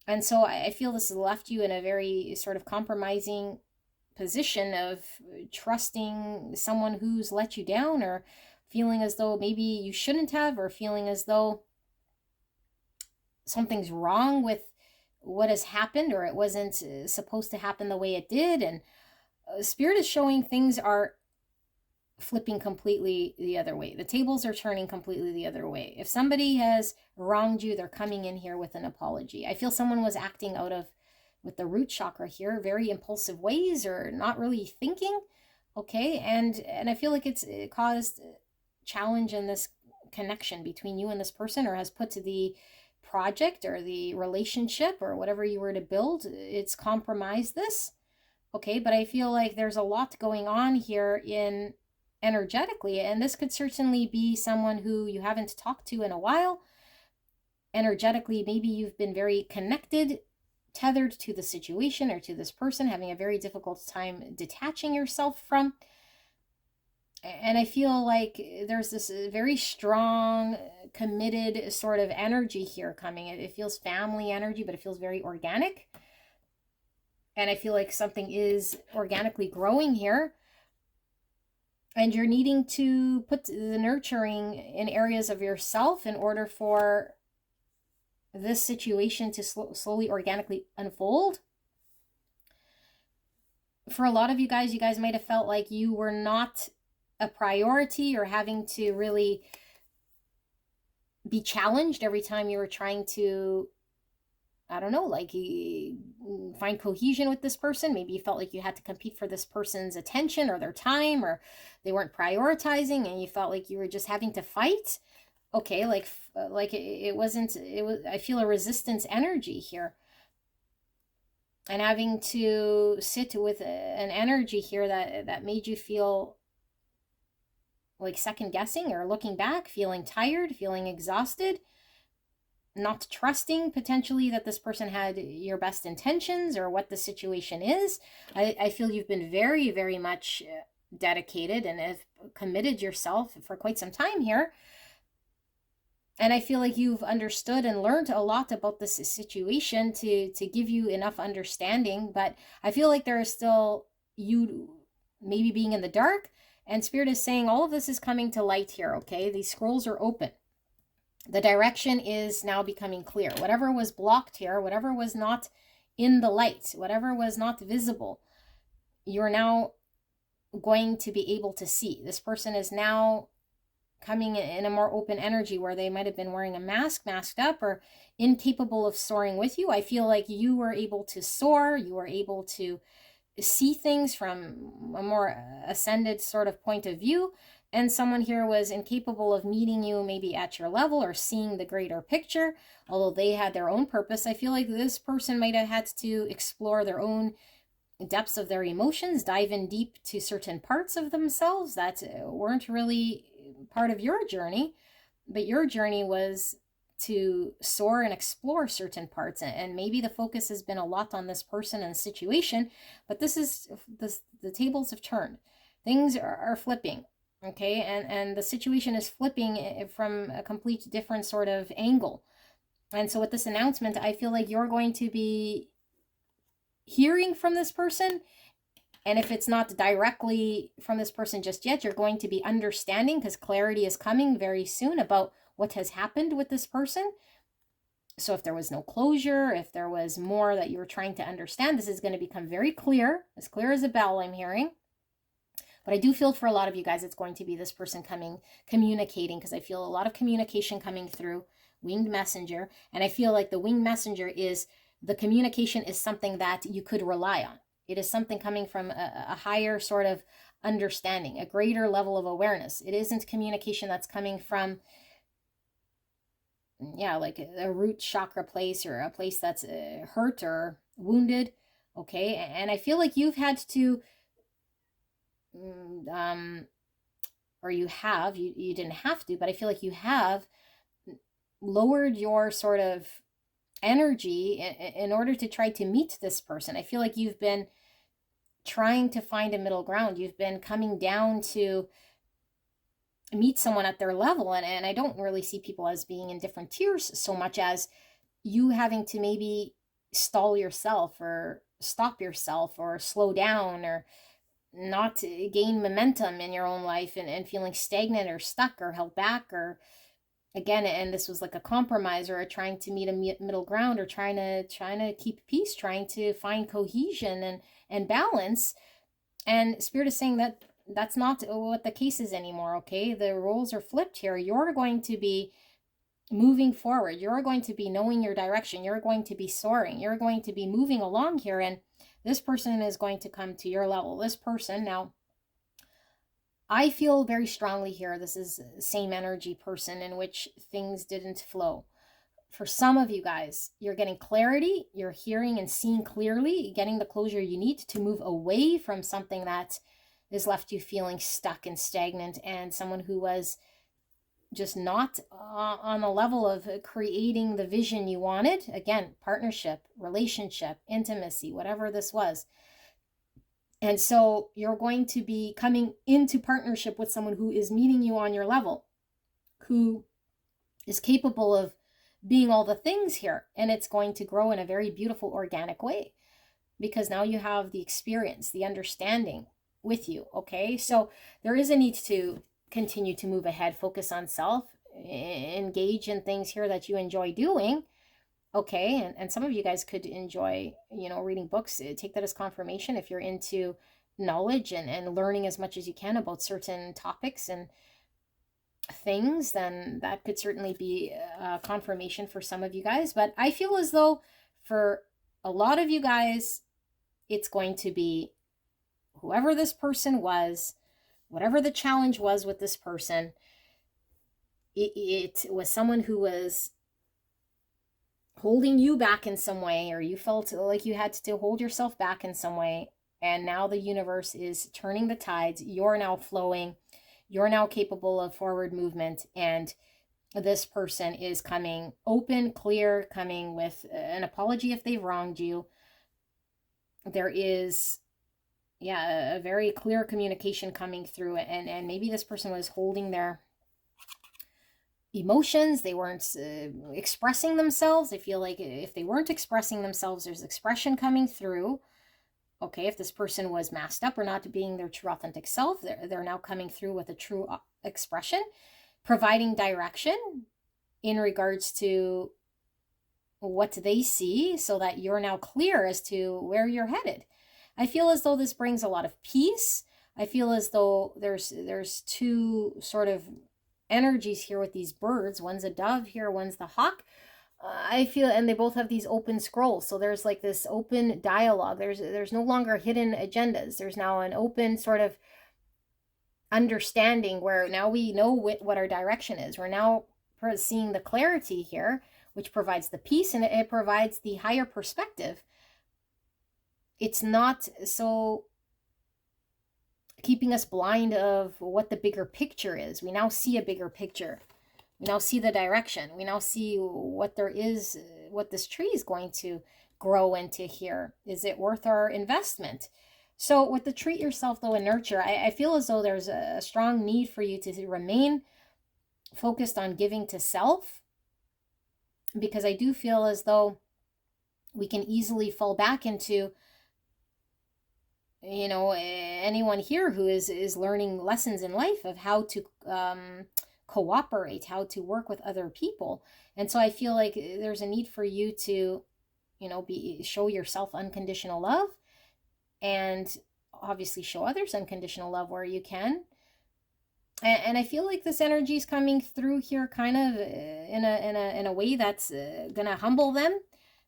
And so I feel this has left you in a very sort of compromising position of trusting someone who's let you down, or feeling as though maybe you shouldn't have, or feeling as though something's wrong with what has happened, or it wasn't supposed to happen the way it did. And Spirit is showing things are flipping completely the other way. The tables are turning completely the other way. If somebody has wronged you, they're coming in here with an apology. I feel someone was acting out of, with the root chakra here, very impulsive ways, or not really thinking. Okay, and I feel like it caused challenge in this connection between you and this person, or has put to the project or the relationship or whatever you were to build, it's compromised this. Okay, but I feel like there's a lot going on here in energetically, and this could certainly be someone who you haven't talked to in a while. Energetically, maybe you've been very connected, tethered to the situation or to this person, having a very difficult time detaching yourself from. And I feel like there's this very strong, committed sort of energy here coming. It feels family energy, but it feels very organic. And I feel like something is organically growing here. And you're needing to put the nurturing in areas of yourself in order for this situation to slowly, organically unfold. For a lot of you guys might have felt like you were not a priority, or having to really be challenged every time you were trying to I don't know, like find cohesion with this person. Maybe you felt like you had to compete for this person's attention or their time, or they weren't prioritizing and you felt like you were just having to fight. Okay, like it wasn't, it was, I feel a resistance energy here. And having to sit with an energy here that made you feel like second guessing or looking back, feeling tired, feeling exhausted, not trusting potentially that this person had your best intentions or what the situation is. I feel you've been very, very much dedicated and have committed yourself for quite some time here. And I feel like you've understood and learned a lot about this situation to give you enough understanding. But I feel like there is still you maybe being in the dark. And Spirit is saying all of this is coming to light here, okay? These scrolls are open. The direction is now becoming clear. Whatever was blocked here, whatever was not in the light, whatever was not visible, you're now going to be able to see. This person is now coming in a more open energy where they might have been wearing a mask, masked up, or incapable of soaring with you. I feel like you were able to soar. You were able to see things from a more ascended sort of point of view. And someone here was incapable of meeting you maybe at your level or seeing the greater picture, although they had their own purpose. I feel like this person might have had to explore their own depths of their emotions, dive in deep to certain parts of themselves that weren't really part of your journey, but your journey was to soar and explore certain parts. And maybe the focus has been a lot on this person and situation, but the tables have turned. Things are flipping. Okay, and the situation is flipping from a complete different sort of angle. And so with this announcement, I feel like you're going to be hearing from this person. And if it's not directly from this person just yet, you're going to be understanding, because clarity is coming very soon about what has happened with this person. So if there was no closure, if there was more that you were trying to understand, this is going to become very clear as a bell, I'm hearing. But I do feel for a lot of you guys, it's going to be this person communicating, because I feel a lot of communication coming through winged messenger. And I feel like the winged messenger is, the communication is something that you could rely on. It is something coming from a higher sort of understanding, a greater level of awareness. It isn't communication that's coming from, like a root chakra place or a place that's hurt or wounded. Okay. And I feel like you've had to, or you didn't have to, but I feel like you have lowered your sort of energy in order to try to meet this person. I feel like you've been trying to find a middle ground. You've been coming down to meet someone at their level. And I don't really see people as being in different tiers so much as you having to maybe stall yourself or stop yourself or slow down or not gain momentum in your own life and feeling stagnant or stuck or held back, or again, and this was like a compromise or trying to meet a middle ground or trying to keep peace, trying to find cohesion and balance. And Spirit is saying that that's not what the case is anymore. Okay, the roles are flipped here. You're going to be moving forward. You're going to be knowing your direction. You're going to be soaring. You're going to be moving along here, and this person is going to come to your level. This person, now, I feel very strongly here, this is the same energy person in which things didn't flow. For some of you guys, you're getting clarity, you're hearing and seeing clearly, getting the closure you need to move away from something that has left you feeling stuck and stagnant, and someone who was just not on the level of creating the vision you wanted. Again, partnership, relationship, intimacy, whatever this was. And so you're going to be coming into partnership with someone who is meeting you on your level, who is capable of being all the things here. And it's going to grow in a very beautiful, organic way, because now you have the experience, the understanding with you. Okay, so there is a need to continue to move ahead, focus on self, engage in things here that you enjoy doing. Okay, and some of you guys could enjoy, reading books. Take that as confirmation. If you're into knowledge and learning as much as you can about certain topics and things, then that could certainly be a confirmation for some of you guys. But I feel as though For a lot of you guys, it's going to be whoever this person was, whatever the challenge was with this person, it was someone who was holding you back in some way, or you felt like you had to hold yourself back in some way. And now the universe is turning the tides. You're now flowing. You're now capable of forward movement. And this person is coming open, clear, coming with an apology if they've wronged you. There is, a very clear communication coming through. And maybe this person was holding their emotions. They weren't expressing themselves. I feel like if they weren't expressing themselves, there's expression coming through. Okay, if this person was masked up or not being their true authentic self, they're now coming through with a true expression, providing direction in regards to what they see, so that you're now clear as to where you're headed. I feel as though this brings a lot of peace. I feel as though there's two sort of energies here with these birds. One's a dove here, one's the hawk. I feel, and they both have these open scrolls. So there's like this open dialogue. There's no longer hidden agendas. There's now an open sort of understanding where now we know what our direction is. We're now seeing the clarity here, which provides the peace, and it provides the higher perspective. It's not so keeping us blind of what the bigger picture is. We now see a bigger picture. We now see the direction. We now see what there is, what this tree is going to grow into here. Is it worth our investment? So with the treat yourself though and nurture, I feel as though there's a strong need for you to remain focused on giving to self, because I do feel as though we can easily fall back into, anyone here who is learning lessons in life of how to cooperate, how to work with other people. And so I feel like there's a need for you to, show yourself unconditional love, and obviously show others unconditional love where you can. And I feel like this energy is coming through here kind of in a way that's gonna humble them,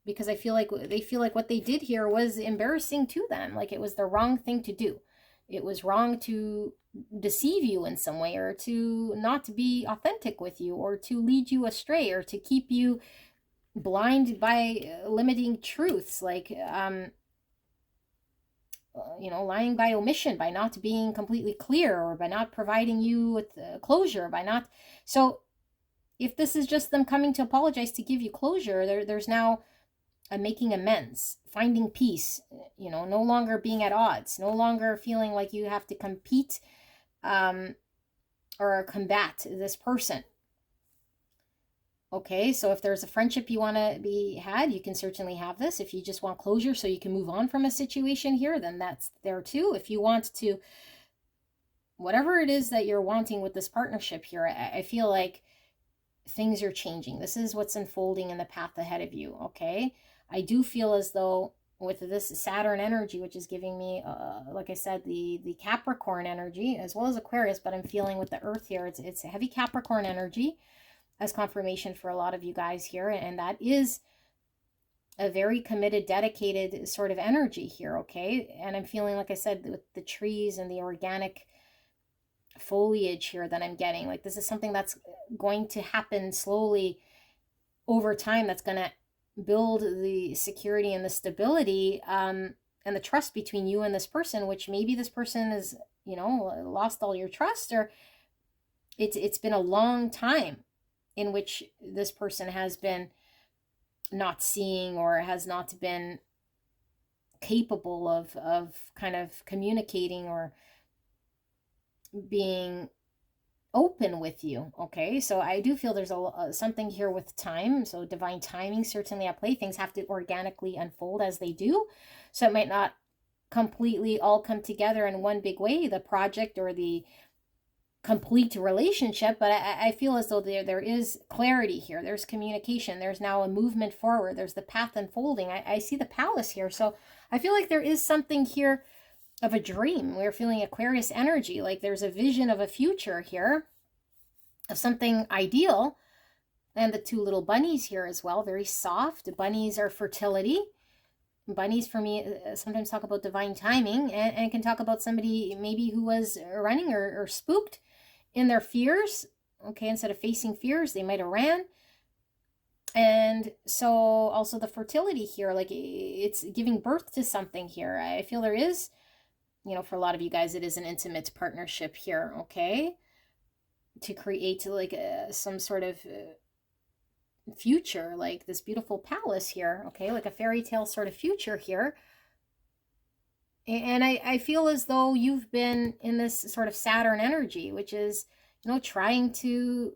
because I feel like they feel like what they did here was embarrassing to them. Like it was the wrong thing to do. It was wrong to deceive you in some way, or to not be authentic with you, or to lead you astray, or to keep you blind by limiting truths, like lying by omission, by not being completely clear, or by not providing you with closure, by not. So if this is just them coming to apologize to give you closure, there's now a making amends, finding peace, no longer being at odds, no longer feeling like you have to compete or combat this person. Okay, so if there's a friendship you want to be had, you can certainly have this. If you just want closure so you can move on from a situation here, then that's there too. If you want to, whatever it is that you're wanting with this partnership here, I feel like things are changing. This is what's unfolding in the path ahead of you, okay? I do feel as though with this Saturn energy, which is giving me, like I said, the Capricorn energy, as well as Aquarius, but I'm feeling with the Earth here, it's heavy Capricorn energy as confirmation for a lot of you guys here. And that is a very committed, dedicated sort of energy here, okay? And I'm feeling, like I said, with the trees and the organic foliage here that I'm getting, like this is something that's going to happen slowly over time, that's going to build the security and the stability and the trust between you and this person, which maybe this person is, lost all your trust, or it's been a long time in which this person has been not seeing, or has not been capable of kind of communicating or being open with you, okay? So I do feel there's something here with time, so divine timing certainly at play. Things have to organically unfold as they do, so it might not completely all come together in one big way, the project or the complete relationship, but I feel as though there is clarity here, there's communication, there's now a movement forward, there's the path unfolding. I see the palace here, so I feel like there is something here of a dream. We're feeling Aquarius energy, like there's a vision of a future here, of something ideal, And the two little bunnies here as well, very soft. Bunnies are fertility. Bunnies for me sometimes talk about divine timing, and can talk about somebody maybe who was running or spooked in their fears. Okay, instead of facing fears, they might have ran. And so also the fertility here, like it's giving birth to something here. I feel there is, you know, for a lot of you guys, it is an intimate partnership here, okay? To create like some sort of future, like this beautiful palace here, okay? Like a fairy tale sort of future here. And I feel as though you've been in this sort of Saturn energy, which is, you know, trying to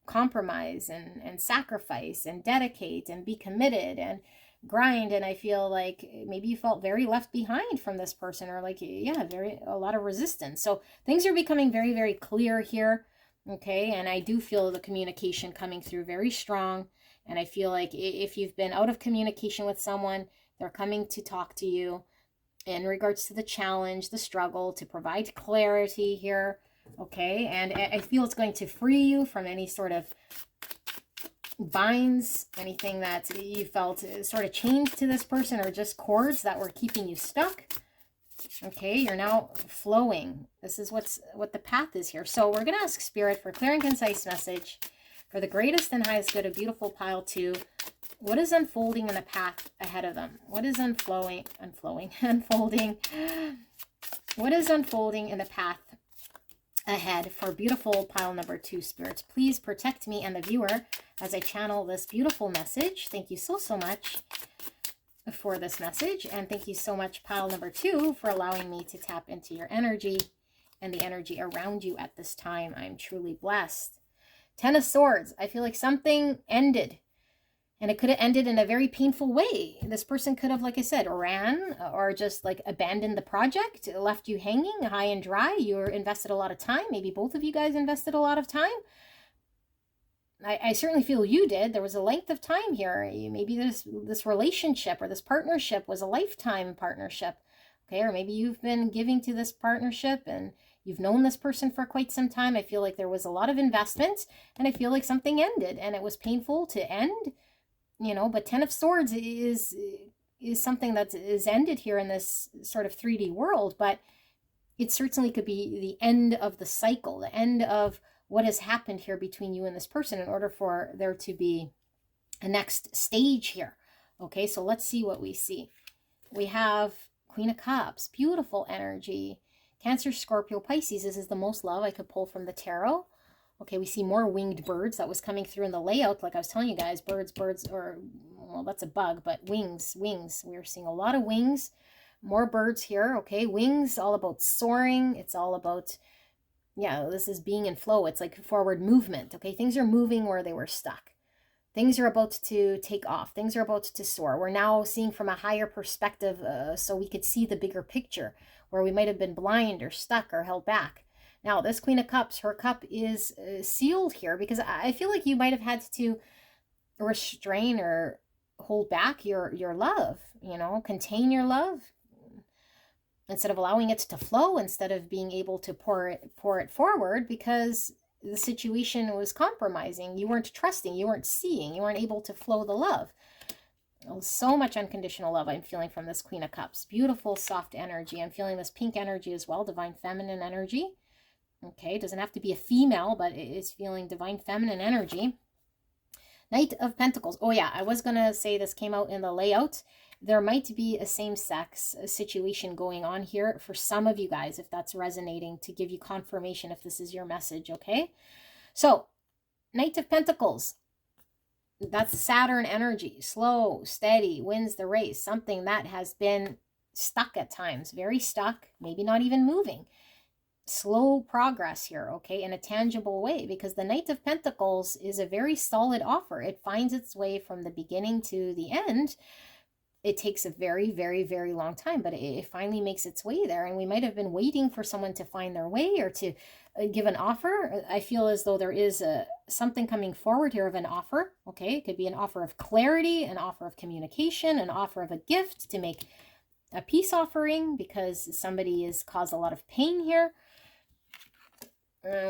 compromise and sacrifice and dedicate and be committed and grind. And I feel like maybe you felt very left behind from this person, or like, yeah, a lot of resistance. So things are becoming very, very clear here. Okay. And I do feel the communication coming through very strong. And I feel like if you've been out of communication with someone, they're coming to talk to you in regards to the challenge, the struggle, to provide clarity here. Okay, and I feel it's going to free you from any sort of binds, anything that you felt sort of chained to this person, or just cords that were keeping you stuck. Okay, you're now flowing. This is what the path is here. So we're going to ask Spirit for clear and concise message for the greatest and highest good of beautiful pile 2. What is unfolding in the path ahead of them? What is unfolding? What is unfolding in the path ahead for beautiful pile number 2, Spirits? Please protect me and the viewer as I channel this beautiful message. Thank you so much for this message. And thank you so much, pile number 2, for allowing me to tap into your energy and the energy around you at this time. I'm truly blessed. 10 of Swords. I feel like something ended. And it could have ended in a very painful way. This person could have, like I said, ran or just like abandoned the project, left you hanging high and dry. You invested a lot of time. Maybe both of you guys invested a lot of time. I certainly feel you did. There was a length of time here. Maybe this relationship or this partnership was a lifetime partnership. Okay, or maybe you've been giving to this partnership and you've known this person for quite some time. I feel like there was a lot of investment, and I feel like something ended and it was painful to end. You know, but 10 of Swords is something that is ended here in this sort of 3D world, but it certainly could be the end of the cycle, the end of what has happened here between you and this person, in order for there to be a next stage here. Okay, so let's see what we see. We have Queen of Cups, beautiful energy. Cancer, Scorpio, Pisces. This is the most love I could pull from the tarot. Okay, we see more winged birds. That was coming through in the layout. Like I was telling you guys, birds, or, well, that's a bug, but wings. We're seeing a lot of wings. More birds here, okay? Wings, all about soaring. It's all about, yeah, this is being in flow. It's like forward movement, okay? Things are moving where they were stuck. Things are about to take off. Things are about to soar. We're now seeing from a higher perspective, so we could see the bigger picture, where we might have been blind or stuck or held back. Now, this Queen of Cups, her cup is sealed here, because I feel like you might have had to restrain or hold back your love, you know, contain your love, instead of allowing it to flow, instead of being able to pour it forward, because the situation was compromising. You weren't trusting, you weren't seeing, you weren't able to flow the love. So much unconditional love I'm feeling from this Queen of Cups. Beautiful, soft energy. I'm feeling this pink energy as well, divine feminine energy. Okay, it doesn't have to be a female, but it is feeling divine feminine energy. Knight of Pentacles. Oh yeah, I was going to say this came out in the layout. There might be a same-sex situation going on here for some of you guys, if that's resonating, to give you confirmation if this is your message, okay? So, Knight of Pentacles. That's Saturn energy. Slow, steady, wins the race. Something that has been stuck at times. Very stuck, maybe not even moving. Slow progress here, okay, in a tangible way, because the Knight of Pentacles is a very solid offer. It finds its way from the beginning to the end. It takes a very, very, very long time, but it finally makes its way there. And we might have been waiting for someone to find their way or to give an offer. I feel as though there is something coming forward here of an offer, okay? It could be an offer of clarity, an offer of communication, an offer of a gift to make a peace offering, because somebody has caused a lot of pain here.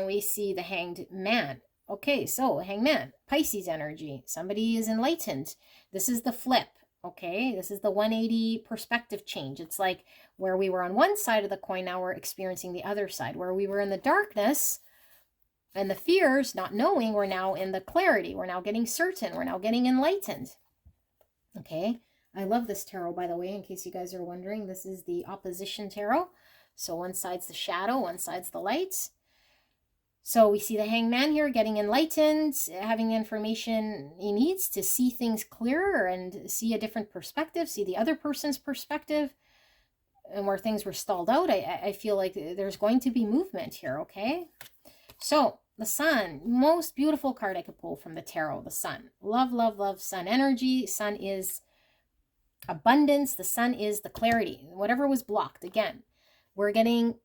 We see the Hanged Man. Okay, so Hangman, Pisces energy. Somebody is enlightened. This is the flip. Okay, this is the 180 perspective change. It's like where we were on one side of the coin, now we're experiencing the other side. Where we were in the darkness and the fears, not knowing, we're now in the clarity. We're now getting certain. We're now getting enlightened. Okay, I love this tarot, by the way, in case you guys are wondering. This is the opposition tarot. So one side's the shadow, one side's the light. So we see the Hangman here getting enlightened, having the information he needs to see things clearer and see a different perspective, see the other person's perspective, and where things were stalled out. I feel like there's going to be movement here, okay? So the Sun, most beautiful card I could pull from the tarot, the Sun. Love, love, love Sun energy. Sun is abundance. The Sun is the clarity. Whatever was blocked, again, we're getting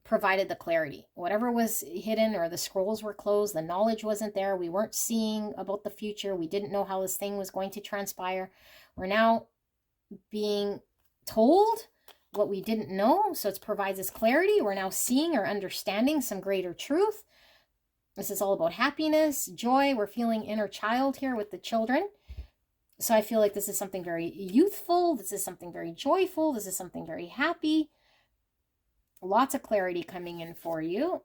provided the clarity. Whatever was hidden or the scrolls were closed, the knowledge wasn't there, we weren't seeing about the future, we didn't know how this thing was going to transpire. We're now being told what we didn't know, so it provides us clarity. We're now seeing or understanding some greater truth. This is all about happiness, joy. We're feeling inner child here with the children. So I feel like this is something very youthful. This is something very joyful. This is something very happy. Lots of clarity coming in for you.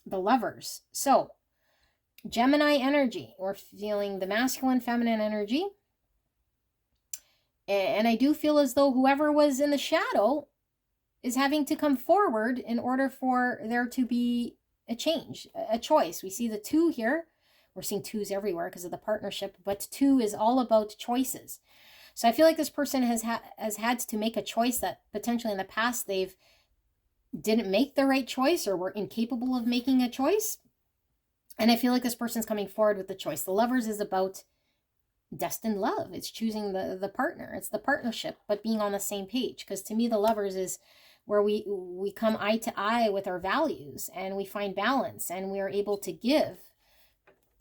The Lovers. So, Gemini energy. We're feeling the masculine, feminine energy. And I do feel as though whoever was in the shadow is having to come forward in order for there to be a change, a choice. We see the 2 here. We're seeing 2s everywhere because of the partnership, but 2 is all about choices. So I feel like this person has had to make a choice that potentially in the past they've didn't make the right choice or were incapable of making a choice. And I feel like this person's coming forward with the choice. The Lovers is about destined love. It's choosing the partner. It's the partnership, but being on the same page. Because to me, the Lovers is where we come eye to eye with our values and we find balance and we are able to give,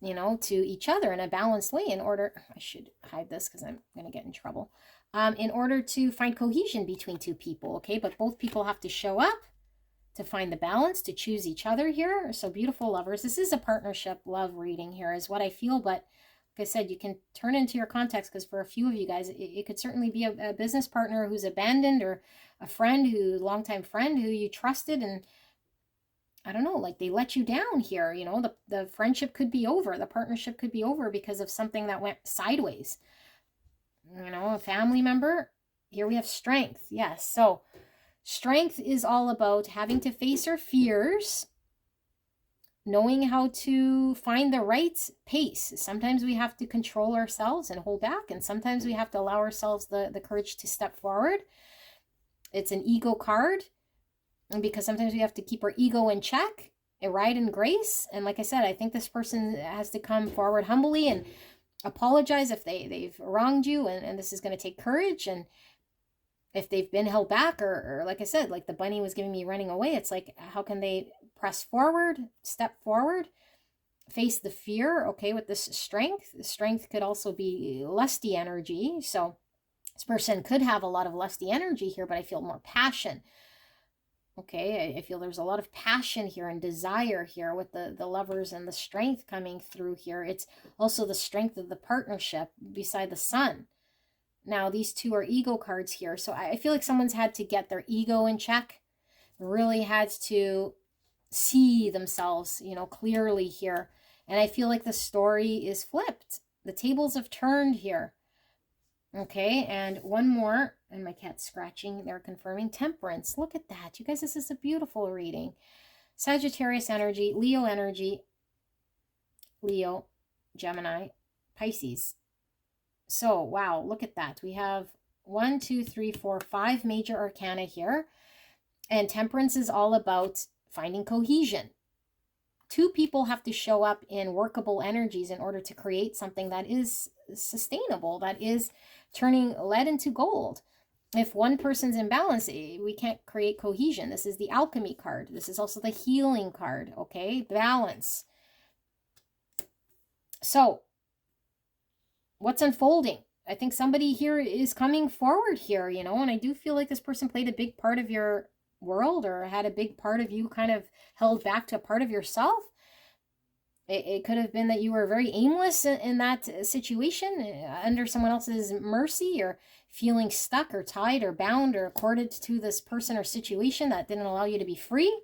you know, to each other in a balanced way in order, I should hide this because I'm going to get in trouble, in order to find cohesion between 2 people. Okay, but both people have to show up to find the balance, to choose each other here. So beautiful Lovers. This is a partnership love reading here is what I feel. But like I said, you can turn into your context because for a few of you guys, it could certainly be a business partner who's abandoned or a friend longtime friend who you trusted and I don't know, like they let you down here. You know, the friendship could be over. The partnership could be over because of something that went sideways. You know, a family member. Here we have Strength. Yes. So Strength is all about having to face our fears, knowing how to find the right pace. Sometimes we have to control ourselves and hold back, and sometimes we have to allow ourselves the courage to step forward. It's an ego card, and because sometimes we have to keep our ego in check, a ride in grace. And like I said, I think this person has to come forward humbly and apologize if they've wronged you, and this is going to take courage. And if they've been held back or like I said, like the bunny was giving me running away, it's like, how can they press forward, step forward, face the fear? Okay, with this Strength. Strength could also be lusty energy. So this person could have a lot of lusty energy here, but I feel more passion. Okay, I feel there's a lot of passion here and desire here with the Lovers and the Strength coming through here. It's also the strength of the partnership beside the Sun. Now, these 2 are ego cards here. So I feel like someone's had to get their ego in check, really had to see themselves, you know, clearly here. And I feel like the story is flipped. The tables have turned here. Okay, and one more, and my cat's scratching, they're confirming Temperance. Look at that. You guys, this is a beautiful reading. Sagittarius energy, Leo, Gemini, Pisces. So, wow, look at that. We have 1, 2, 3, 4, 5 major arcana here. And Temperance is all about finding cohesion. 2 people have to show up in workable energies in order to create something that is sustainable, that is turning lead into gold. If one person's in balance, we can't create cohesion. This is the Alchemy card. This is also the Healing card, okay? Balance. So, what's unfolding? I think somebody here is coming forward here, you know, and I do feel like this person played a big part of your world or had a big part of you kind of held back to a part of yourself. It could have been that you were very aimless in that situation, under someone else's mercy, or feeling stuck or tied or bound or corded to this person or situation that didn't allow you to be free.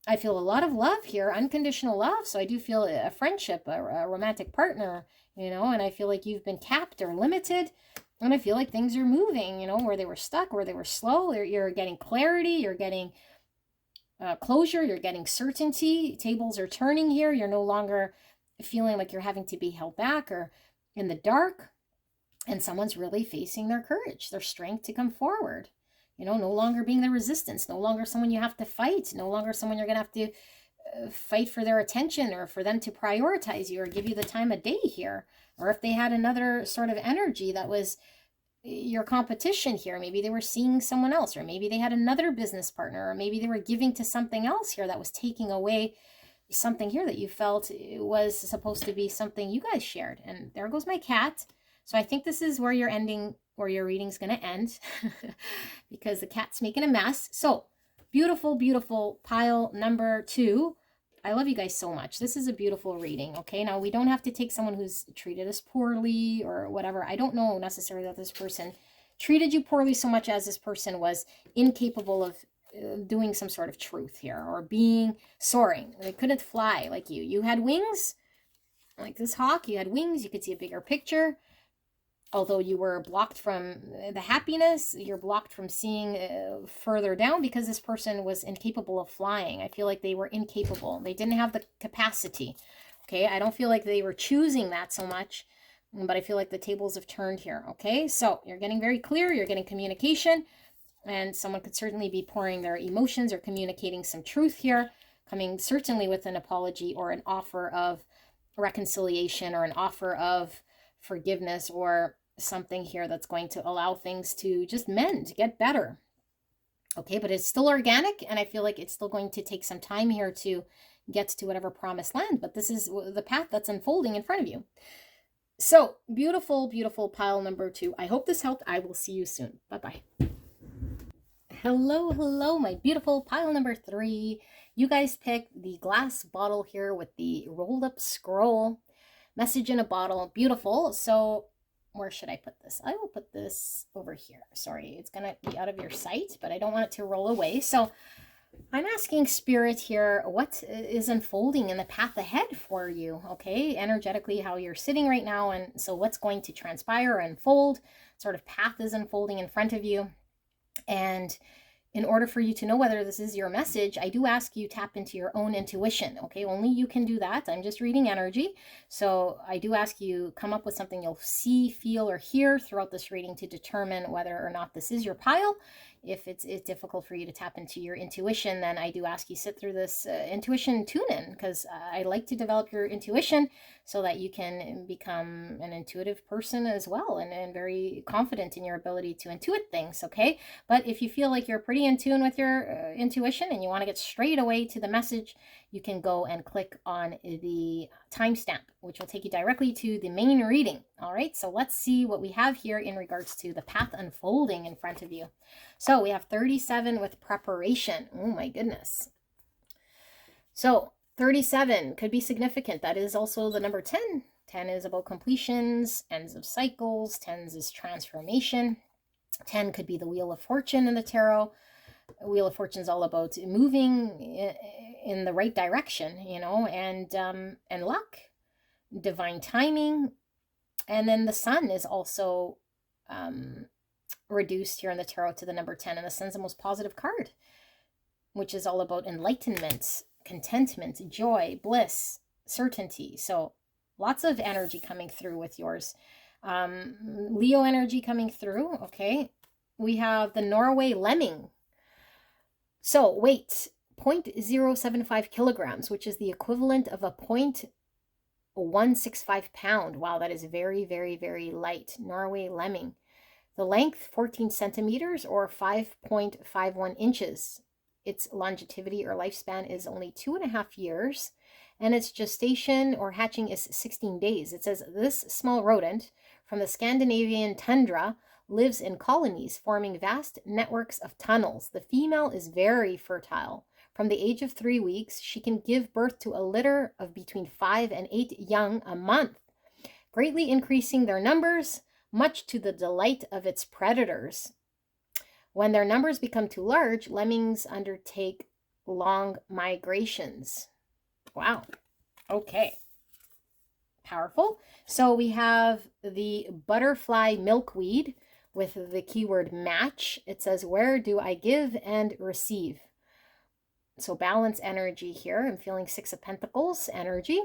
I feel a lot of love here, unconditional love. So I do feel a friendship, a romantic partner, and I feel like you've been capped or limited. And I feel like things are moving, where they were stuck, where they were slow. You're getting clarity, you're getting closure, you're getting certainty. Tables are turning here. You're no longer feeling like you're having to be held back or in the dark. And someone's really facing their courage, their strength to come forward. No longer being the resistance, no longer someone you have to fight, no longer someone you're going to have to fight for their attention or for them to prioritize you or give you the time of day here. Or if they had another sort of energy that was your competition here, maybe they were seeing someone else, or maybe they had another business partner, or maybe they were giving to something else here that was taking away something here that you felt was supposed to be something you guys shared. And there goes my cat. So I think this is where you're ending, where your reading's going to end because the cat's making a mess. So beautiful, beautiful pile number 2. I love you guys so much. This is a beautiful reading. Okay. Now we don't have to take someone who's treated us poorly or whatever. I don't know necessarily that this person treated you poorly so much as this person was incapable of doing some sort of truth here, or soaring. They couldn't fly like you. You had wings like this hawk. You had wings. You could see a bigger picture. Although you were blocked from the happiness, you're blocked from seeing further down because this person was incapable of flying. I feel like they were incapable. They didn't have the capacity. Okay, I don't feel like they were choosing that so much, but I feel like the tables have turned here. Okay, so you're getting very clear. You're getting communication, and someone could certainly be pouring their emotions or communicating some truth here, coming certainly with an apology or an offer of reconciliation or an offer of forgiveness or something here that's going to allow things to just mend, get better. Okay, but it's still organic, and I feel like it's still going to take some time here to get to whatever promised land, but this is the path that's unfolding in front of you. So beautiful, beautiful pile number 2. I hope this helped. I will see you soon. Bye-bye. Hello, hello, my beautiful pile number 3. You guys picked the glass bottle here with the rolled up scroll. Message in a bottle. Beautiful. So where should I put this? I will put this over here. Sorry, it's going to be out of your sight, but I don't want it to roll away. So I'm asking Spirit here, what is unfolding in the path ahead for you? Okay, energetically, how you're sitting right now. And so what's going to transpire or unfold? Sort of path is unfolding in front of you. And in order for you to know whether this is your message, I do ask you tap into your own intuition. Okay, only you can do that. I'm just reading energy. So I do ask you come up with something you'll see, feel, or hear throughout this reading to determine whether or not this is your pile. If it's difficult for you to tap into your intuition, then I do ask you sit through this intuition tune-in, because I like to develop your intuition so that you can become an intuitive person as well, and very confident in your ability to intuit things, okay? But if you feel like you're pretty in tune with your intuition and you want to get straight away to the message, you can go and click on the timestamp, which will take you directly to the main reading. All right, so let's see what we have here in regards to the path unfolding in front of you. So we have 37 with preparation. Oh my goodness. So 37 could be significant. That is also the number 10. 10 is about completions, ends of cycles. 10 is transformation. 10 could be the Wheel of Fortune in the tarot. Wheel of Fortune is all about moving in the right direction, and luck, divine timing. And then the sun is also reduced here in the tarot to the number 10, and the sun's the most positive card, which is all about enlightenment, contentment, joy, bliss, certainty. So lots of energy coming through with yours. Leo energy coming through. Okay, we have the Norway lemming. So weight 0.075 kilograms, which is the equivalent of a 0.165 pound. Wow, that is very, very, very light. Norway lemming. The length 14 centimeters or 5.51 inches. Its longevity or lifespan is only 2.5 years, and its gestation or hatching is 16 days. It says this small rodent from the Scandinavian tundra lives in colonies, forming vast networks of tunnels. The female is very fertile. From the age of 3 weeks, she can give birth to a litter of between 5 and 8 young a month, greatly increasing their numbers, much to the delight of its predators. When their numbers become too large, lemmings undertake long migrations. Wow. Okay. Powerful. So we have the butterfly milkweed with the keyword match. It says, where do I give and receive? So balance energy here. I'm feeling 6 of Pentacles energy.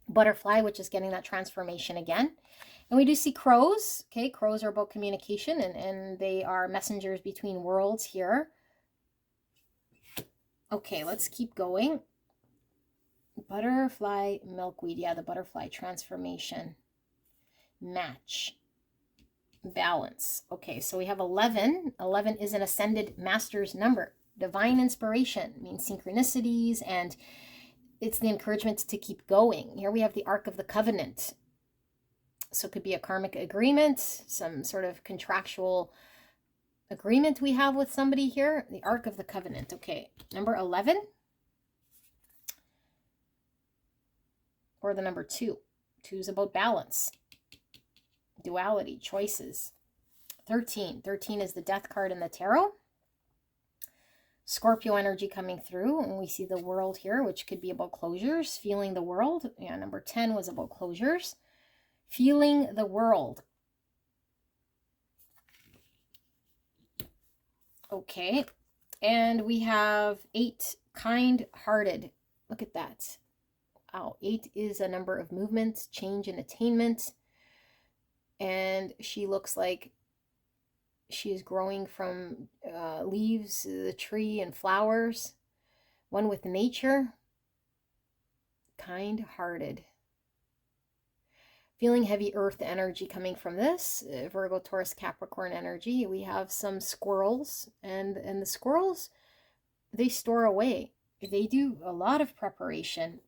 Butterfly, which is getting that transformation again. And we do see crows. Okay, crows are about communication, and they are messengers between worlds here. Okay, let's keep going. Butterfly milkweed. Yeah, the butterfly transformation. Match. Balance. Okay, so we have 11. 11 is an ascended master's number. Divine inspiration means synchronicities, and it's the encouragement to keep going. Here we have the Ark of the Covenant. So it could be a karmic agreement, some sort of contractual agreement we have with somebody here. The Ark of the Covenant. Okay, number 11. Or the number 2. 2 is about balance, duality, choices. 13. 13 is the Death card in the tarot. Scorpio energy coming through, and we see the world here, which could be about closures, feeling the world. Yeah, number 10 was about closures. Feeling the world. Okay, and we have 8, kind-hearted. Look at that. Wow, 8 is a number of movement, change, and attainment. And she looks like she is growing from leaves, the tree, and flowers. One with nature. Kind-hearted. Feeling heavy earth energy coming from this. Virgo, Taurus, Capricorn energy. We have some squirrels. And the squirrels, they store away. They do a lot of preparation.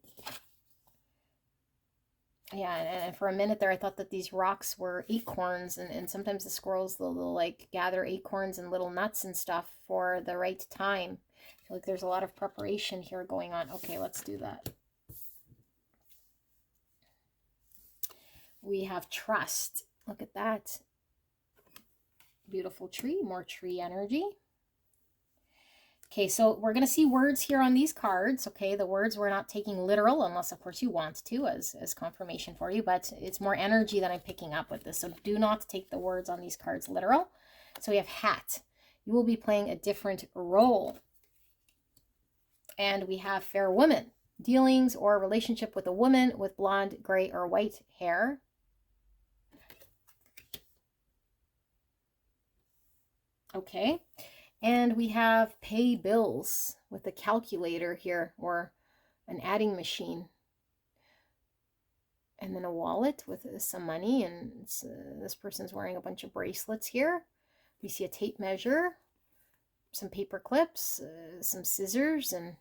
Yeah, and for a minute there, I thought that these rocks were acorns, and sometimes the squirrels, they'll like gather acorns and little nuts and stuff for the right time. I feel like there's a lot of preparation here going on. Okay, let's do that. We have trust. Look at that. Beautiful tree, more tree energy. Okay, so we're going to see words here on these cards. Okay, the words we're not taking literal, unless of course you want to as confirmation for you, but it's more energy that I'm picking up with this. So do not take the words on these cards literal. So we have hat. You will be playing a different role. And we have fair woman. Dealings or relationship with a woman with blonde, gray, or white hair. Okay. And we have pay bills with a calculator here, or an adding machine. And then a wallet with some money, and this person's wearing a bunch of bracelets here. We see a tape measure, some paper clips, some scissors, and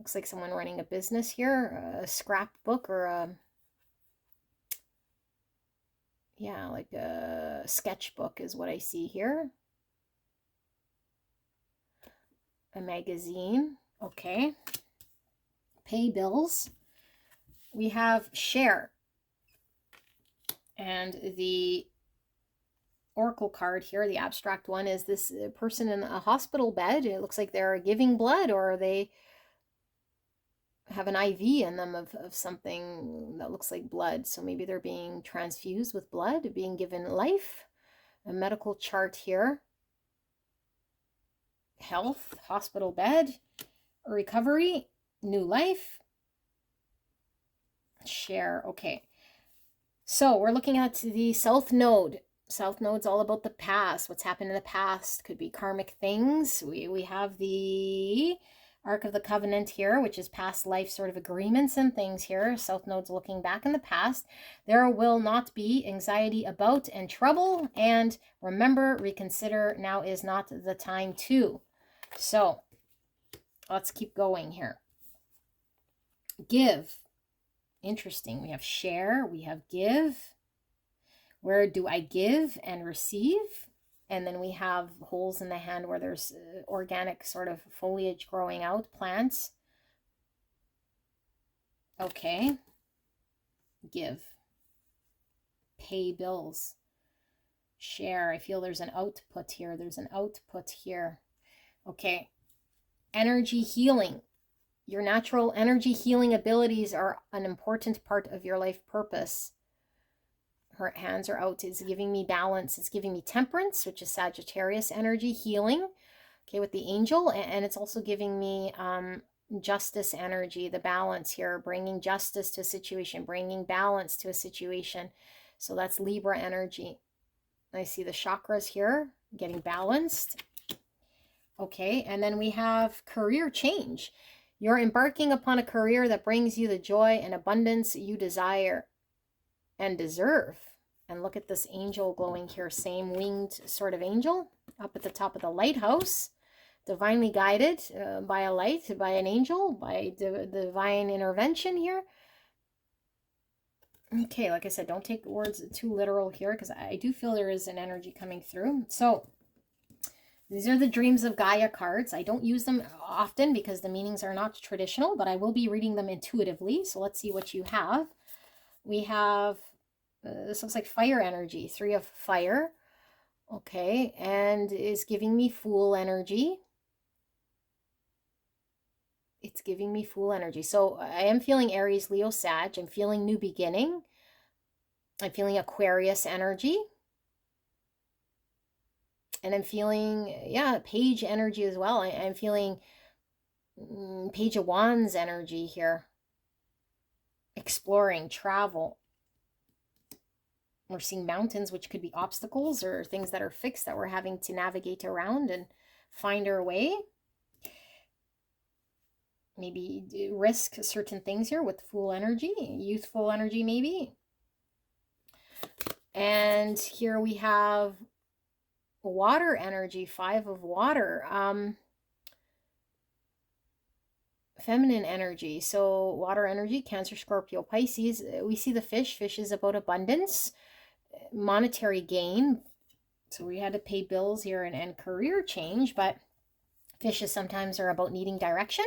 looks like someone running a business here. A scrapbook, or yeah, like a sketchbook is what I see here. A magazine. Okay. Pay bills. We have share. And the oracle card here, the abstract one, is this person in a hospital bed. It looks like they're giving blood, or they have an IV in them of something that looks like blood. So maybe they're being transfused with blood, being given life. A medical chart here. Health, hospital bed, recovery, new life, share. Okay, so we're looking at the South Node. South Node's all about the past, what's happened in the past. Could be karmic things. We have the Ark of the Covenant here, which is past life sort of agreements and things here. South Node's looking back in the past. There will not be anxiety about and trouble. And remember, reconsider, now is not the time to. So let's keep going here. Give. Interesting. We have share. We have give. Where do I give and receive? And then we have holes in the hand where there's organic sort of foliage growing out, plants. Okay. Give. Pay bills. Share. I feel there's an output here. There's an output here. Okay. Energy healing. Your natural energy healing abilities are an important part of your life purpose. Her hands are out. It's giving me balance. It's giving me temperance, which is Sagittarius energy, healing, okay, with the angel. And it's also giving me justice energy, the balance here, bringing justice to a situation, bringing balance to a situation. So that's Libra energy. I see the chakras here getting balanced. Okay, and then we have career change. You're embarking upon a career that brings you the joy and abundance you desire and deserve. And look at this angel glowing here, same winged sort of angel up at the top of the lighthouse, divinely guided by a light, by an angel, by divine intervention here. Okay, like I said, don't take words too literal here, because I do feel there is an energy coming through. So these are the Dreams of Gaia cards. I don't use them often because the meanings are not traditional, but I will be reading them intuitively. So let's see what you have. We have, this looks like fire energy, 3 of fire. Okay, and is giving me Fool energy. It's giving me Fool energy. So I am feeling Aries, Leo, Sag. I'm feeling new beginning. I'm feeling Aquarius energy. And I'm feeling, yeah, Page energy as well. I'm feeling Page of Wands energy here. Exploring, travel. We're seeing mountains, which could be obstacles or things that are fixed that we're having to navigate around and find our way. Maybe risk certain things here with Fool energy, youthful energy maybe. And here we have water energy, 5 of water. Feminine energy. So water energy, Cancer, Scorpio, Pisces. We see the fish. Fish is about abundance, monetary gain. So we had to pay bills here and career change, but fishes sometimes are about needing direction.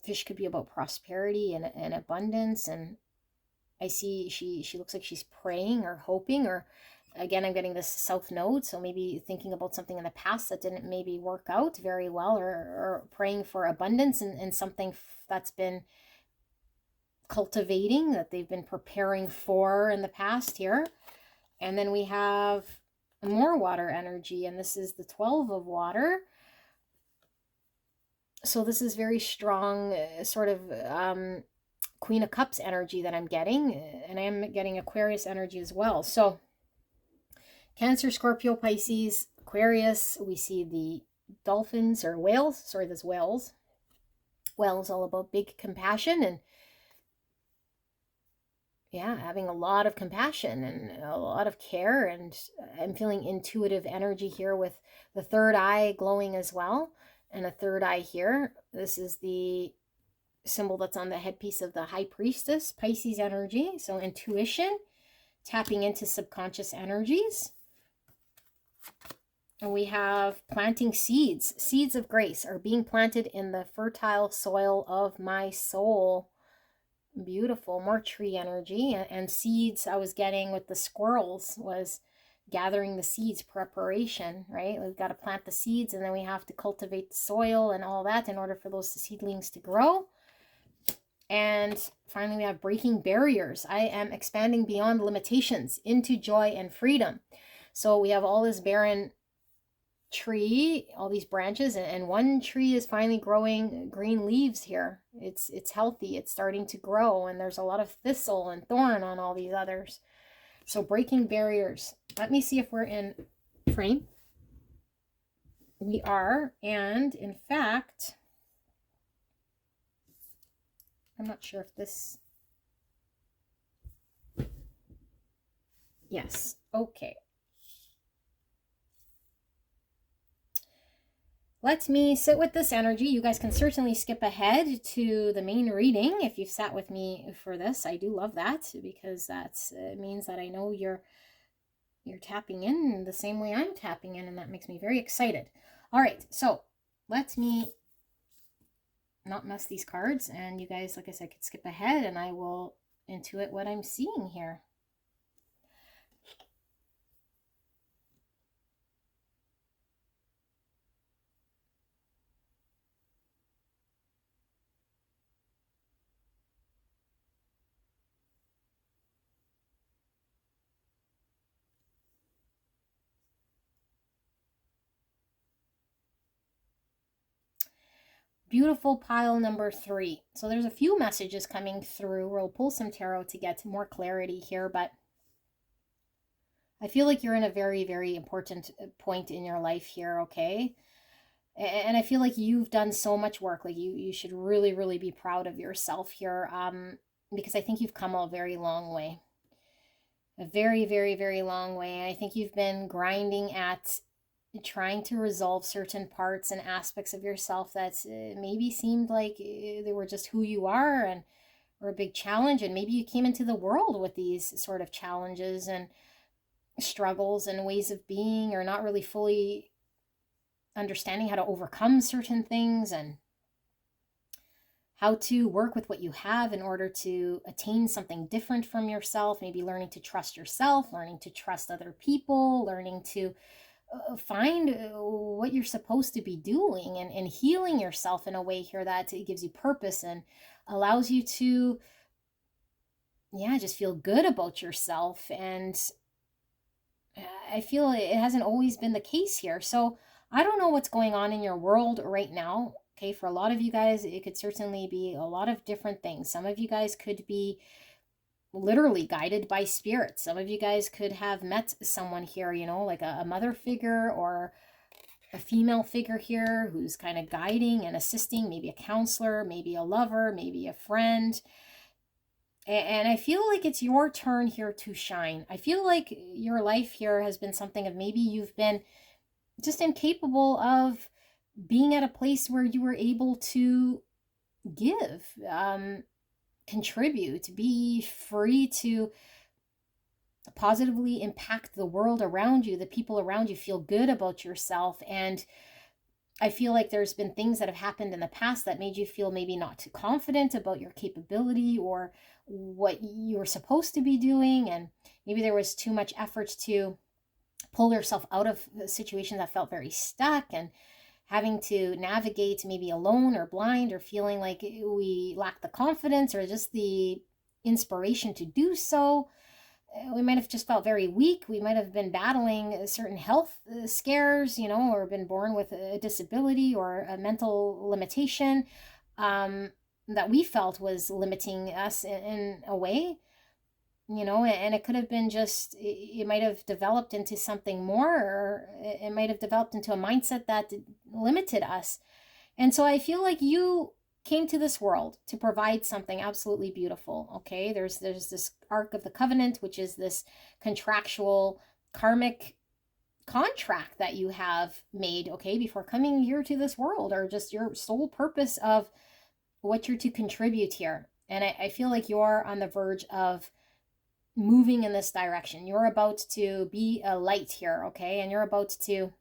Fish could be about prosperity and abundance. And I see she looks like she's praying or hoping, or again, I'm getting this South Node. So maybe thinking about something in the past that didn't maybe work out very well, or praying for abundance and something that's been cultivating, that they've been preparing for in the past here. And then we have more water energy, and this is the 12 of water. So this is very strong sort of Queen of Cups energy that I'm getting, and I am getting Aquarius energy as well. So Cancer, Scorpio, Pisces, Aquarius, we see the dolphins or whales. Sorry, there's whales. Whales all about big compassion and, yeah, having a lot of compassion and a lot of care. And I'm feeling intuitive energy here with the third eye glowing as well. And a third eye here. This is the symbol that's on the headpiece of the High Priestess, Pisces energy. So intuition, tapping into subconscious energies. And we have planting seeds. Seeds of grace are being planted in the fertile soil of my soul. Beautiful. More tree energy. And seeds I was getting with the squirrels was gathering the seeds, preparation, right? We've got to plant the seeds, and then we have to cultivate the soil and all that in order for those seedlings to grow. And finally, we have breaking barriers. I am expanding beyond limitations into joy and freedom. So we have all this barren tree, all these branches, and one tree is finally growing green leaves here. It's healthy. It's starting to grow, and there's a lot of thistle and thorn on all these others. So breaking barriers. Let me see if we're in frame. We are, and in fact, I'm not sure if this, yes, okay. Let me sit with this energy. You guys can certainly skip ahead to the main reading if you've sat with me for this. I do love that, because that's it means that I know you're you're tapping in the same way I'm tapping in, and that makes me very excited. All right, so let me not mess these cards, and you guys, like I said, could skip ahead and I will intuit what I'm seeing here. Beautiful pile number 3. So there's a few messages coming through. We'll pull some tarot to get more clarity here, but I feel like you're in a very, very important point in your life here, okay? And I feel like you've done so much work. Like you should really, really be proud of yourself here, because I think you've come a very long way. A very, very, very long way. I think you've been grinding at trying to resolve certain parts and aspects of yourself that maybe seemed like they were just who you are and were a big challenge. And maybe you came into the world with these sort of challenges and struggles and ways of being, or not really fully understanding how to overcome certain things and how to work with what you have in order to attain something different from yourself. Maybe learning to trust yourself, learning to trust other people, learning to find what you're supposed to be doing, and healing yourself in a way here that it gives you purpose and allows you to, yeah, just feel good about yourself. And I feel it hasn't always been the case here. So I don't know what's going on in your world right now. Okay, for a lot of you guys, it could certainly be a lot of different things. Some of you guys could be literally guided by spirit. Some of you guys could have met someone here, you know, like a mother figure or a female figure here who's kind of guiding and assisting, maybe a counselor, maybe a lover, maybe a friend. And I feel like it's your turn here to shine. I feel like your life here has been something of maybe you've been just incapable of being at a place where you were able to give, contribute, be free to positively impact the world around you, the people around you, feel good about yourself. And I feel like there's been things that have happened in the past that made you feel maybe not too confident about your capability or what you were supposed to be doing. And maybe there was too much effort to pull yourself out of situations that felt very stuck, and having to navigate maybe alone or blind, or feeling like we lack the confidence or just the inspiration to do so. We might have just felt very weak. We might have been battling certain health scares, you know, or been born with a disability or a mental limitation that we felt was limiting us in a way, you know. And it could have been just, it might have developed into something more, or it might have developed into a mindset that limited us. And so I feel like you came to this world to provide something absolutely beautiful. Okay, there's this Ark of the Covenant, which is this contractual karmic contract that you have made, okay, before coming here to this world, or just your sole purpose of what you're to contribute here. And I feel like you're on the verge of moving in this direction. You're about to be a light here, okay, and you're about to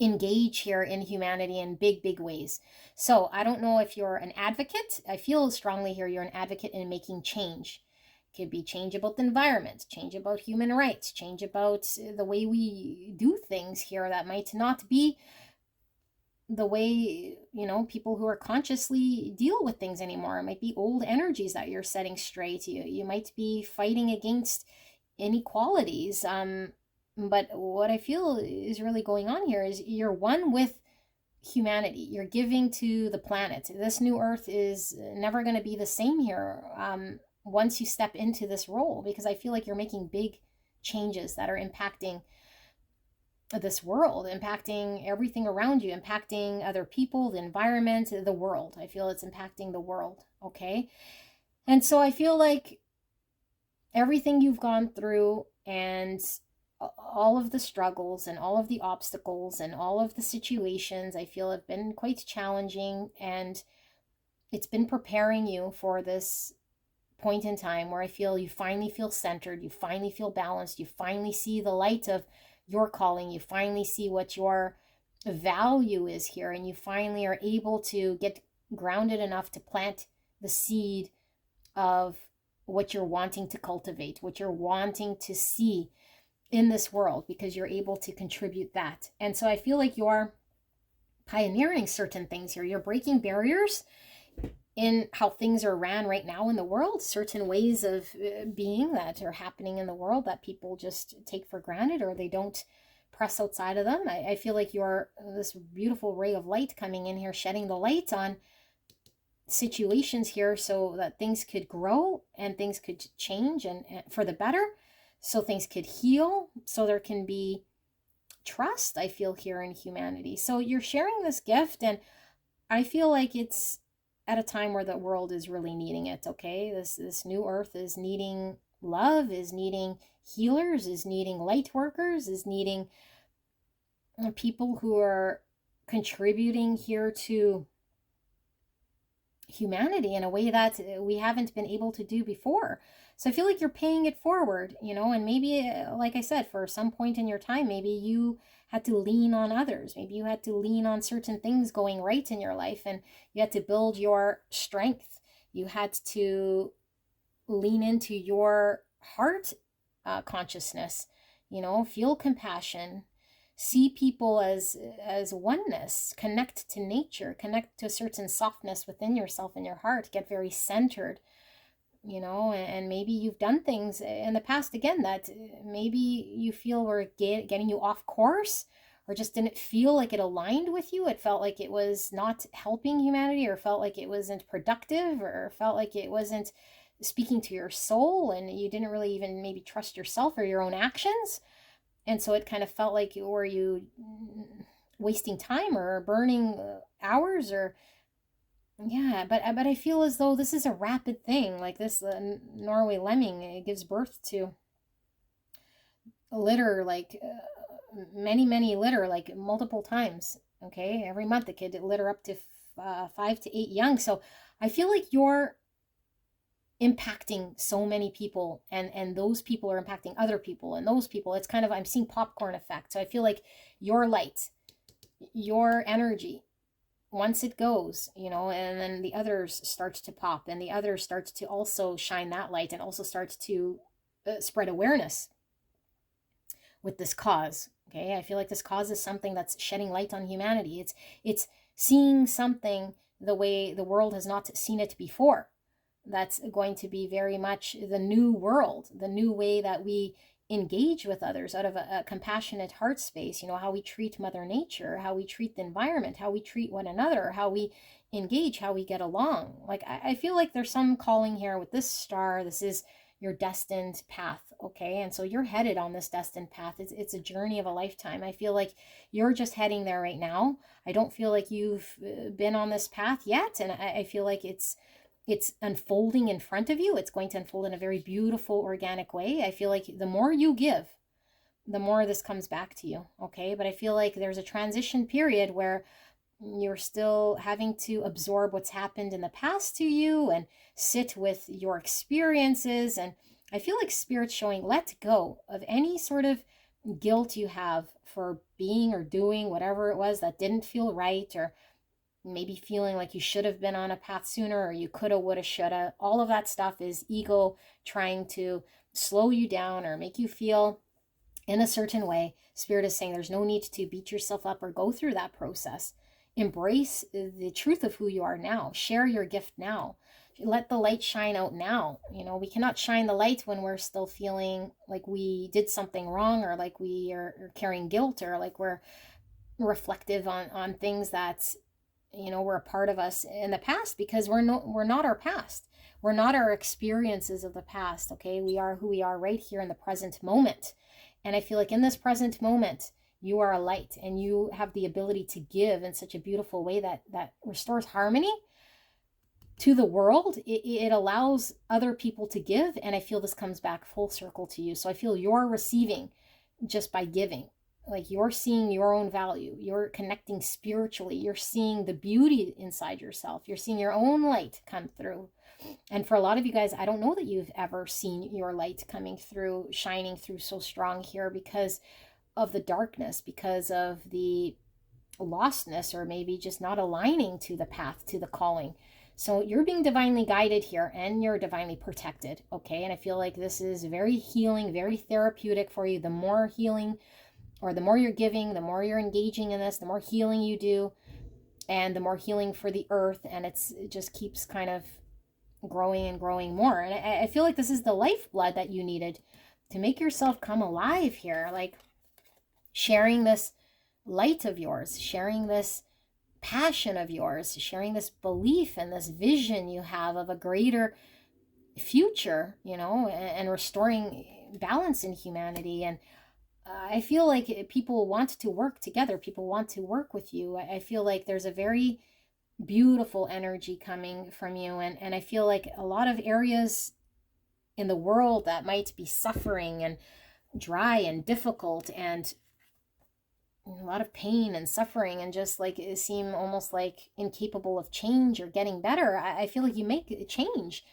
engage here in humanity in big, big ways. So I don't know if you're an advocate. I feel strongly here you're an advocate in making change. It could be change about the environment, change about human rights, change about the way we do things here that might not be the way, you know, people who are consciously deal with things anymore. It might be old energies that you're setting straight. You might be fighting against inequalities. But what I feel is really going on here is you're one with humanity. You're giving to the planet. This new earth is never going to be the same here once you step into this role, because I feel like you're making big changes that are impacting this world, impacting everything around you, impacting other people, the environment, the world. I feel it's impacting the world, okay? And so I feel like everything you've gone through, and all of the struggles and all of the obstacles and all of the situations, I feel have been quite challenging, and it's been preparing you for this point in time where I feel you finally feel centered, you finally feel balanced, you finally see the light of your calling, you finally see what your value is here, and you finally are able to get grounded enough to plant the seed of what you're wanting to cultivate, what you're wanting to see in this world, because you're able to contribute that. And so I feel like you're pioneering certain things here. You're breaking barriers in how things are ran right now in the world, certain ways of being that are happening in the world that people just take for granted, or they don't press outside of them. I feel like you're this beautiful ray of light coming in here, shedding the light on situations here so that things could grow and things could change and for the better, so things could heal, so there can be trust, I feel, here in humanity. So you're sharing this gift, and I feel like it's at a time where the world is really needing it. Okay, this new earth is needing love, is needing healers, is needing light workers, is needing people who are contributing here to humanity in a way that we haven't been able to do before. So I feel like you're paying it forward, and maybe, like I said, for some point in your time, maybe you had to lean on others. Maybe you had to lean on certain things going right in your life, and you had to build your strength. You had to lean into your heart consciousness, feel compassion, see people as oneness, connect to nature, connect to a certain softness within yourself and your heart, get very centered, and maybe you've done things in the past, again, that maybe you feel were getting you off course, or just didn't feel like it aligned with you. It felt like it was not helping humanity, or felt like it wasn't productive, or felt like it wasn't speaking to your soul, and you didn't really even maybe trust yourself or your own actions. And so it kind of felt like, were you wasting time or burning hours, or yeah, but I feel as though this is a rapid thing. Like this Norway lemming, it gives birth to litter, like many litter, like multiple times. Okay, every month it could litter up to 5 to 8 young. So I feel like you're impacting so many people, and those people are impacting other people, and those people, it's kind of, I'm seeing popcorn effect. So I feel like your light, your energy, once it goes, and then the others starts to pop, and the others starts to also shine that light, and also starts to spread awareness with this cause. Okay, I feel like this cause is something that's shedding light on humanity. It's seeing something the way the world has not seen it before. That's going to be very much the new world, the new way that we engage with others out of a compassionate heart space. How we treat Mother Nature, how we treat the environment, how we treat one another, how we engage, how we get along. Like I feel like there's some calling here with this star. This is your destined path. Okay, and so you're headed on this destined path. It's a journey of a lifetime. I feel like you're just heading there right now. I don't feel like you've been on this path yet, and I feel like it's unfolding in front of you. It's going to unfold in a very beautiful, organic way. I feel like the more you give, the more this comes back to you. Okay, but I feel like there's a transition period where you're still having to absorb what's happened in the past to you and sit with your experiences. And I feel like Spirit's showing, let go of any sort of guilt you have for being or doing whatever it was that didn't feel right, or maybe feeling like you should have been on a path sooner, or you coulda, woulda, shoulda. All of that stuff is ego trying to slow you down or make you feel in a certain way. Spirit is saying there's no need to beat yourself up or go through that process. Embrace the truth of who you are now. Share your gift now. Let the light shine out now. We cannot shine the light when we're still feeling like we did something wrong, or like we are carrying guilt, or like we're reflective on things that were a part of us in the past, because we're not our past. We're not our experiences of the past. Okay, we are who we are right here in the present moment. And I feel like in this present moment, you are a light, and you have the ability to give in such a beautiful way that restores harmony to the world. It allows other people to give, and I feel this comes back full circle to you. So I feel you're receiving just by giving. Like you're seeing your own value, you're connecting spiritually, you're seeing the beauty inside yourself, you're seeing your own light come through. And for a lot of you guys, I don't know that you've ever seen your light coming through, shining through so strong here because of the darkness, because of the lostness, or maybe just not aligning to the path, to the calling. So you're being divinely guided here, and you're divinely protected, okay? And I feel like this is very healing, very therapeutic for you. The more healing, or the more you're giving, the more you're engaging in this, the more healing you do, and the more healing for the earth. And it just keeps kind of growing and growing more. And I feel like this is the lifeblood that you needed to make yourself come alive here, like sharing this light of yours, sharing this passion of yours, sharing this belief and this vision you have of a greater future, you know, and restoring balance in humanity. And I feel like people want to work together. People want to work with you. I feel like there's a very beautiful energy coming from you. And I feel like a lot of areas in the world that might be suffering and dry and difficult and a lot of pain and suffering and just like seem almost like incapable of change or getting better. I feel like you make a change.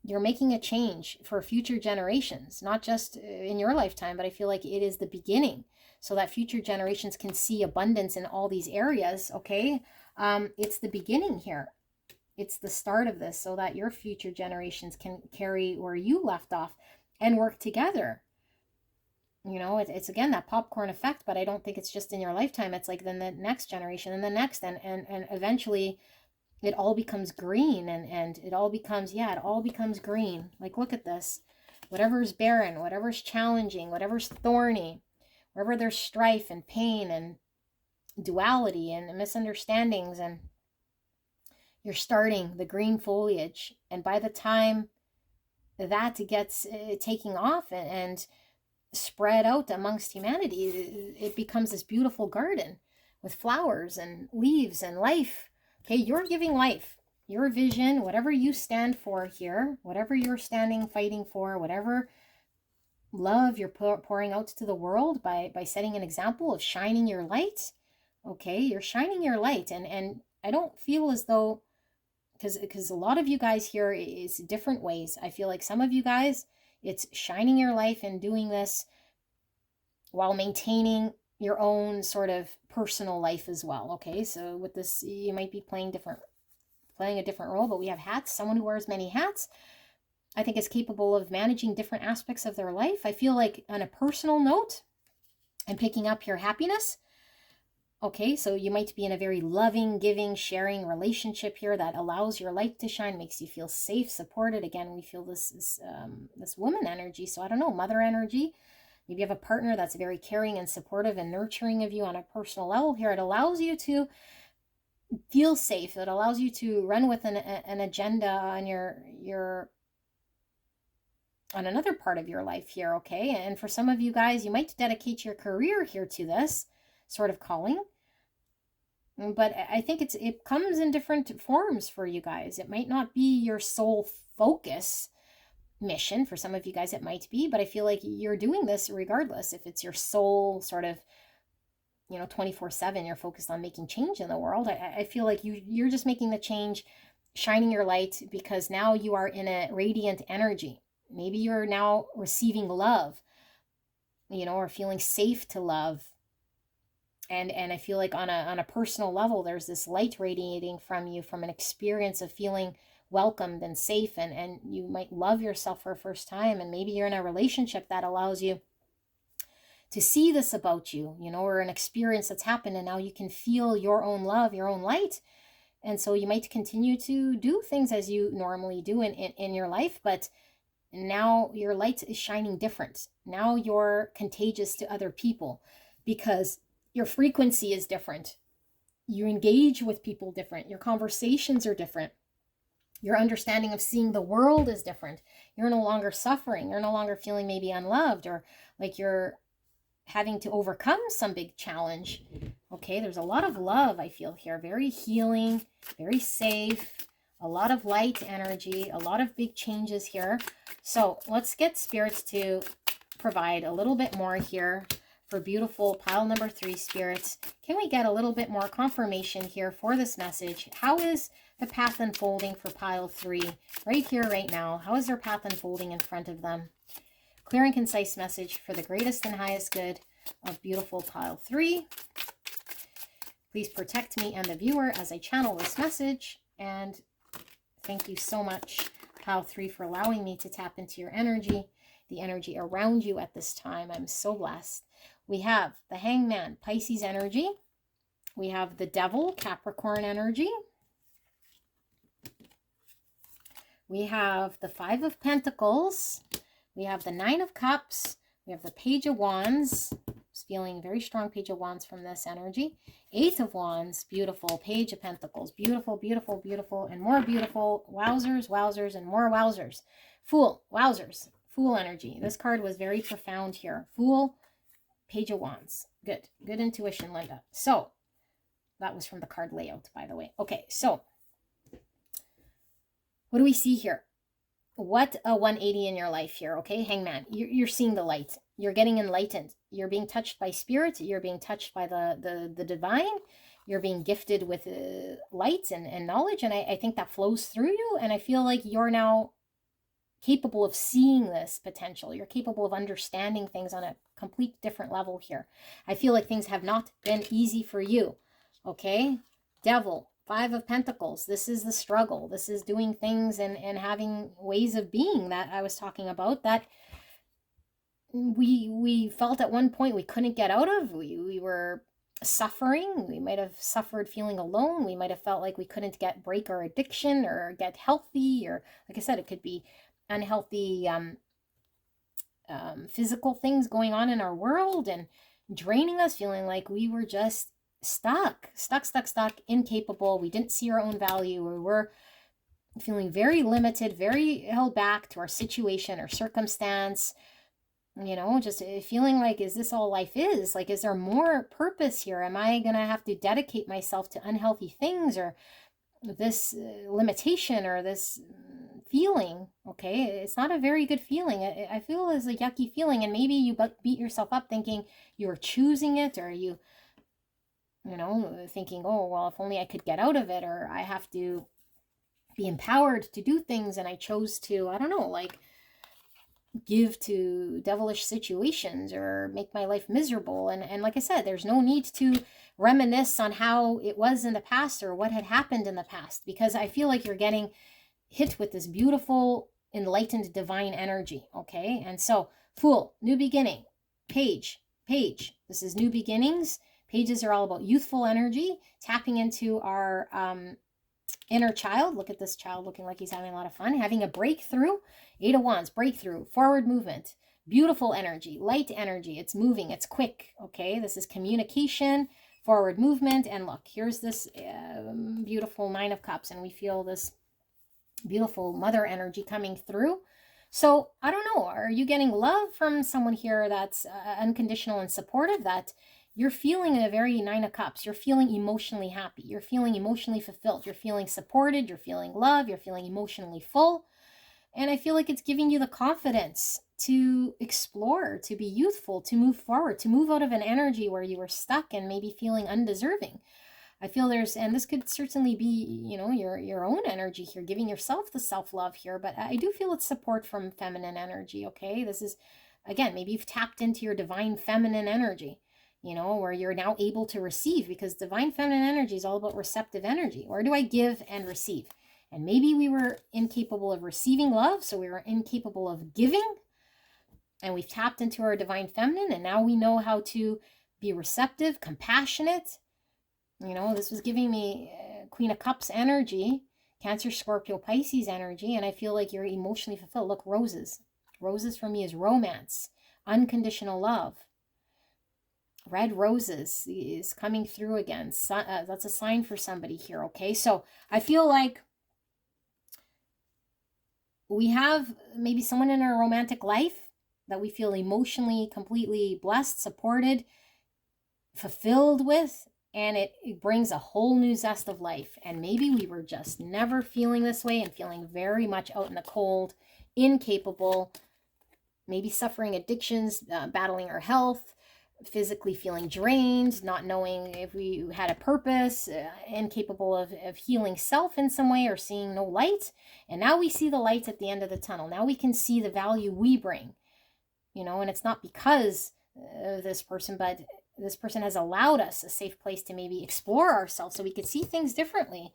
You're making a change for future generations, not just in your lifetime, but I feel like it is the beginning so that future generations can see abundance in all these areas, okay? It's the beginning here. It's the start of this so that your future generations can carry where you left off and work together. You know, it's again that popcorn effect, but I don't think it's just in your lifetime. It's like then the next generation and the next, and eventually it all becomes green, and it all becomes, yeah, it all becomes green. Like, look at this. Whatever's barren, whatever's challenging, whatever's thorny, wherever there's strife and pain and duality and misunderstandings, and you're starting the green foliage. And by the time that gets taking off and spread out amongst humanity, it becomes this beautiful garden with flowers and leaves and life. Okay, you're giving life. Your vision, whatever you stand for here, whatever you're standing, fighting for, whatever love you're pouring out to the world by setting an example of shining your light. Okay, you're shining your light. And I don't feel as though, because a lot of you guys here is different ways. I feel like some of you guys, it's shining your life and doing this while maintaining your own sort of personal life as well. Okay, so with this, you might be playing a different role, but we have hats. Someone who wears many hats, I think, is capable of managing different aspects of their life. I feel like on a personal note, I'm picking up your happiness. Okay, so you might be in a very loving, giving, sharing relationship here that allows your light to shine, makes you feel safe, supported. Again, we feel this woman energy. So I don't know, mother energy. Maybe you have a partner that's very caring and supportive and nurturing of you on a personal level here. It allows you to feel safe. It allows you to run with an agenda on on another part of your life here, okay? And for some of you guys, you might dedicate your career here to this sort of calling. But I think it comes in different forms for you guys. It might not be your sole focus mission. For some of you guys, it might be, but I feel like you're doing this regardless. If it's your sole sort of, 24/7, you're focused on making change in the world. I feel like you're just making the change, shining your light, because now you are in a radiant energy. Maybe you're now receiving love, or feeling safe to love. And I feel like on a personal level, there's this light radiating from you, from an experience of feeling welcomed and safe, and you might love yourself for a first time. And maybe you're in a relationship that allows you to see this about you, or an experience that's happened, and now you can feel your own love, your own light. And so you might continue to do things as you normally do in your life, but now your light is shining different. Now you're contagious to other people because your frequency is different. You engage with people different. Your conversations are different. Your understanding of seeing the world is different. You're no longer suffering. You're no longer feeling maybe unloved, or like you're having to overcome some big challenge. Okay, there's a lot of love I feel here. Very healing, very safe, a lot of light energy, a lot of big changes here. So let's get spirits to provide a little bit more here for beautiful pile number 3 spirits. Can we get a little bit more confirmation here for this message? How is the path unfolding for pile 3 right here, right now? How is their path unfolding in front of them? Clear and concise message for the greatest and highest good of beautiful pile 3. Please protect me and the viewer as I channel this message. And thank you so much, pile 3, for allowing me to tap into your energy, the energy around you at this time. I'm so blessed. We have the Hangman, Pisces energy. We have the Devil, Capricorn energy. We have the 5 of Pentacles. We have the 9 of Cups. We have the Page of Wands. Just feeling very strong Page of Wands from this energy. 8 of Wands, beautiful. Page of Pentacles, beautiful, beautiful, beautiful, and more beautiful. Wowzers, wowzers, and more wowzers. Fool, wowzers, Fool energy. This card was very profound here. Fool, Page of Wands. Good. Good intuition, Linda. So, that was from the card layout, by the way. Okay, so, what do we see here? What a 180 in your life here, okay? Hangman, you're seeing the light. You're getting enlightened. You're being touched by spirit. You're being touched by the divine. You're being gifted with light and knowledge, and I think that flows through you, and I feel like you're now capable of seeing this potential. You're capable of understanding things on a complete different level here. I feel like things have not been easy for you, okay? Devil, 5 of Pentacles. This is the struggle. This is doing things and having ways of being that I was talking about that we felt at one point we couldn't get out of. We were suffering. We might have suffered feeling alone. We might have felt like we couldn't break our addiction or get healthy, or like I said, it could be unhealthy physical things going on in our world and draining us, feeling like we were just stuck, incapable. We didn't see our own value. We were feeling very limited, very held back to our situation or circumstance, you know, just feeling like, is this all life is? Like, is there more purpose here? Am I going to have to dedicate myself to unhealthy things, or this limitation, or this feeling? Okay, it's not a very good feeling. I feel it's a yucky feeling, and maybe you beat yourself up thinking you were choosing it, or you know, thinking, oh, well, if only I could get out of it, or I have to be empowered to do things, and I chose to, I don't know, like give to devilish situations or make my life miserable. And like I said, there's no need to reminisce on how it was in the past or what had happened in the past, because I feel like you're getting hit with this beautiful, enlightened, divine energy, okay? And so, Fool, new beginning. Page, this is new beginnings. Pages are all about youthful energy, tapping into our inner child. Look at this child looking like he's having a lot of fun, having a breakthrough. 8 of Wands, breakthrough, forward movement, beautiful energy, light energy. It's moving, it's quick, okay? This is communication, forward movement. And look, here's this beautiful 9 of Cups, and we feel this beautiful mother energy coming through. So I don't know, are you getting love from someone here that's unconditional and supportive, that you're feeling a very 9 of Cups? You're feeling emotionally happy. You're feeling emotionally fulfilled. You're feeling supported. You're feeling love. You're feeling emotionally full. And I feel like it's giving you the confidence to explore, to be youthful, to move forward, to move out of an energy where you were stuck and maybe feeling undeserving. I feel there's, and this could certainly be, you know, your own energy here, giving yourself the self-love here, but I do feel it's support from feminine energy, okay? This is, again, maybe you've tapped into your divine feminine energy, you know, where you're now able to receive, because divine feminine energy is all about receptive energy. Where do I give and receive? And maybe we were incapable of receiving love, so we were incapable of giving, and we've tapped into our divine feminine, and now we know how to be receptive, compassionate. You know, this was giving me Queen of Cups energy, Cancer, Scorpio, Pisces energy, and I feel like you're emotionally fulfilled. Look, roses. Roses for me is romance, unconditional love. Red roses is coming through again. That's a sign for somebody here, okay? So I feel like we have maybe someone in our romantic life that we feel emotionally completely blessed, supported, fulfilled with, and it brings a whole new zest of life. And maybe we were just never feeling this way and feeling very much out in the cold, incapable, maybe suffering addictions, battling our health, physically feeling drained, not knowing if we had a purpose, incapable of healing self in some way, or seeing no light. And now we see the light at the end of the tunnel. Now we can see the value we bring, and it's not because of this person, but this person has allowed us a safe place to maybe explore ourselves so we could see things differently.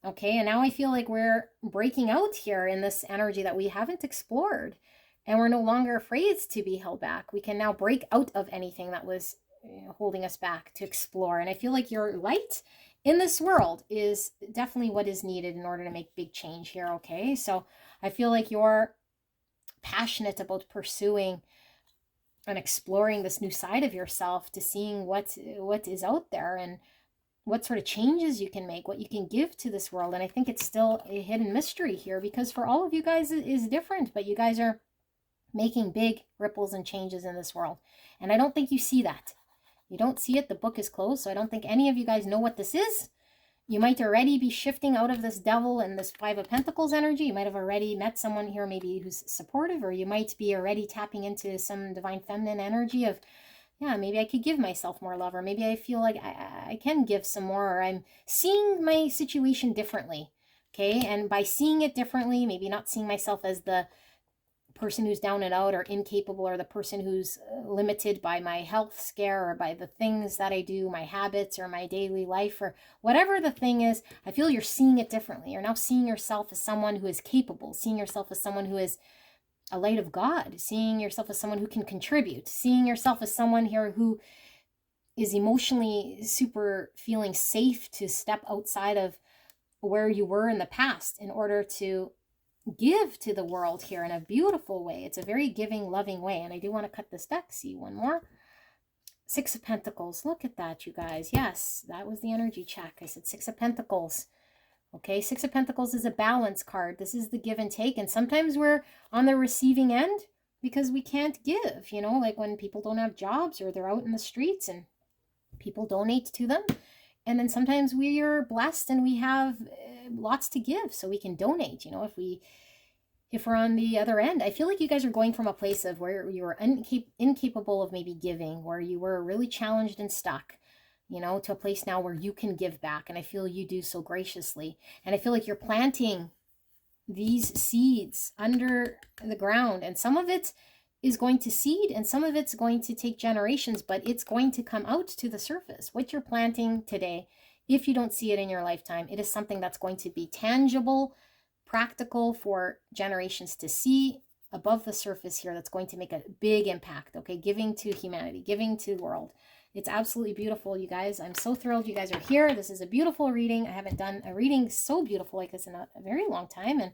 Okay, and now I feel like we're breaking out here in this energy that we haven't explored. And we're no longer afraid to be held back. We can now break out of anything that was holding us back to explore. And I feel like your light in this world is definitely what is needed in order to make big change here, okay? So I feel like you're passionate about pursuing and exploring this new side of yourself, to seeing what is out there and what sort of changes you can make, what you can give to this world. And I think it's still a hidden mystery here, because for all of you guys it is different, but you guys are making big ripples and changes in this world. And I don't think you see that. You don't see it. The book is closed. So I don't think any of you guys know what this is. You might already be shifting out of this devil and this Five of Pentacles energy. You might have already met someone here maybe who's supportive, or you might be already tapping into some divine feminine energy of, yeah, maybe I could give myself more love, or maybe I feel like I can give some more, or I'm seeing my situation differently. Okay. And by seeing it differently, maybe not seeing myself as the person who's down and out or incapable, or the person who's limited by my health scare or by the things that I do, my habits or my daily life, or whatever the thing is, I feel you're seeing it differently. You're now seeing yourself as someone who is capable, seeing yourself as someone who is a light of God, seeing yourself as someone who can contribute, seeing yourself as someone here who is emotionally super feeling safe to step outside of where you were in the past in order to give to the world here in a beautiful way. It's a very giving, loving way. And I do want to cut this deck. See one more. Six of Pentacles. Look at that, you guys. Yes, that was the energy check. I said Six of Pentacles. Okay, Six of Pentacles is a balance card. This is the give and take. And sometimes we're on the receiving end because we can't give, like when people don't have jobs or they're out in the streets and people donate to them. And then sometimes we are blessed and we have lots to give, so we can donate, if we're on the other end. I feel like you guys are going from a place of where you were incapable of maybe giving, where you were really challenged and stuck, to a place now where you can give back. And I feel you do so graciously. And I feel like you're planting these seeds under the ground, and some of it is going to seed and some of it's going to take generations, but it's going to come out to the surface. What you're planting today, if you don't see it in your lifetime, it is something that's going to be tangible, practical for generations to see above the surface here. That's going to make a big impact, okay? Giving to humanity, giving to the world. It's absolutely beautiful, you guys. I'm so thrilled you guys are here. This is a beautiful reading. I haven't done a reading so beautiful like this in a very long time, and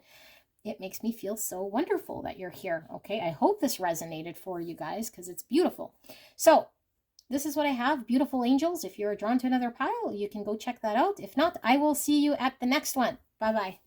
it makes me feel so wonderful that you're here, okay? I hope this resonated for you guys because it's beautiful. So this is what I have, beautiful angels. If you're drawn to another pile, you can go check that out. If not, I will see you at the next one. Bye-bye.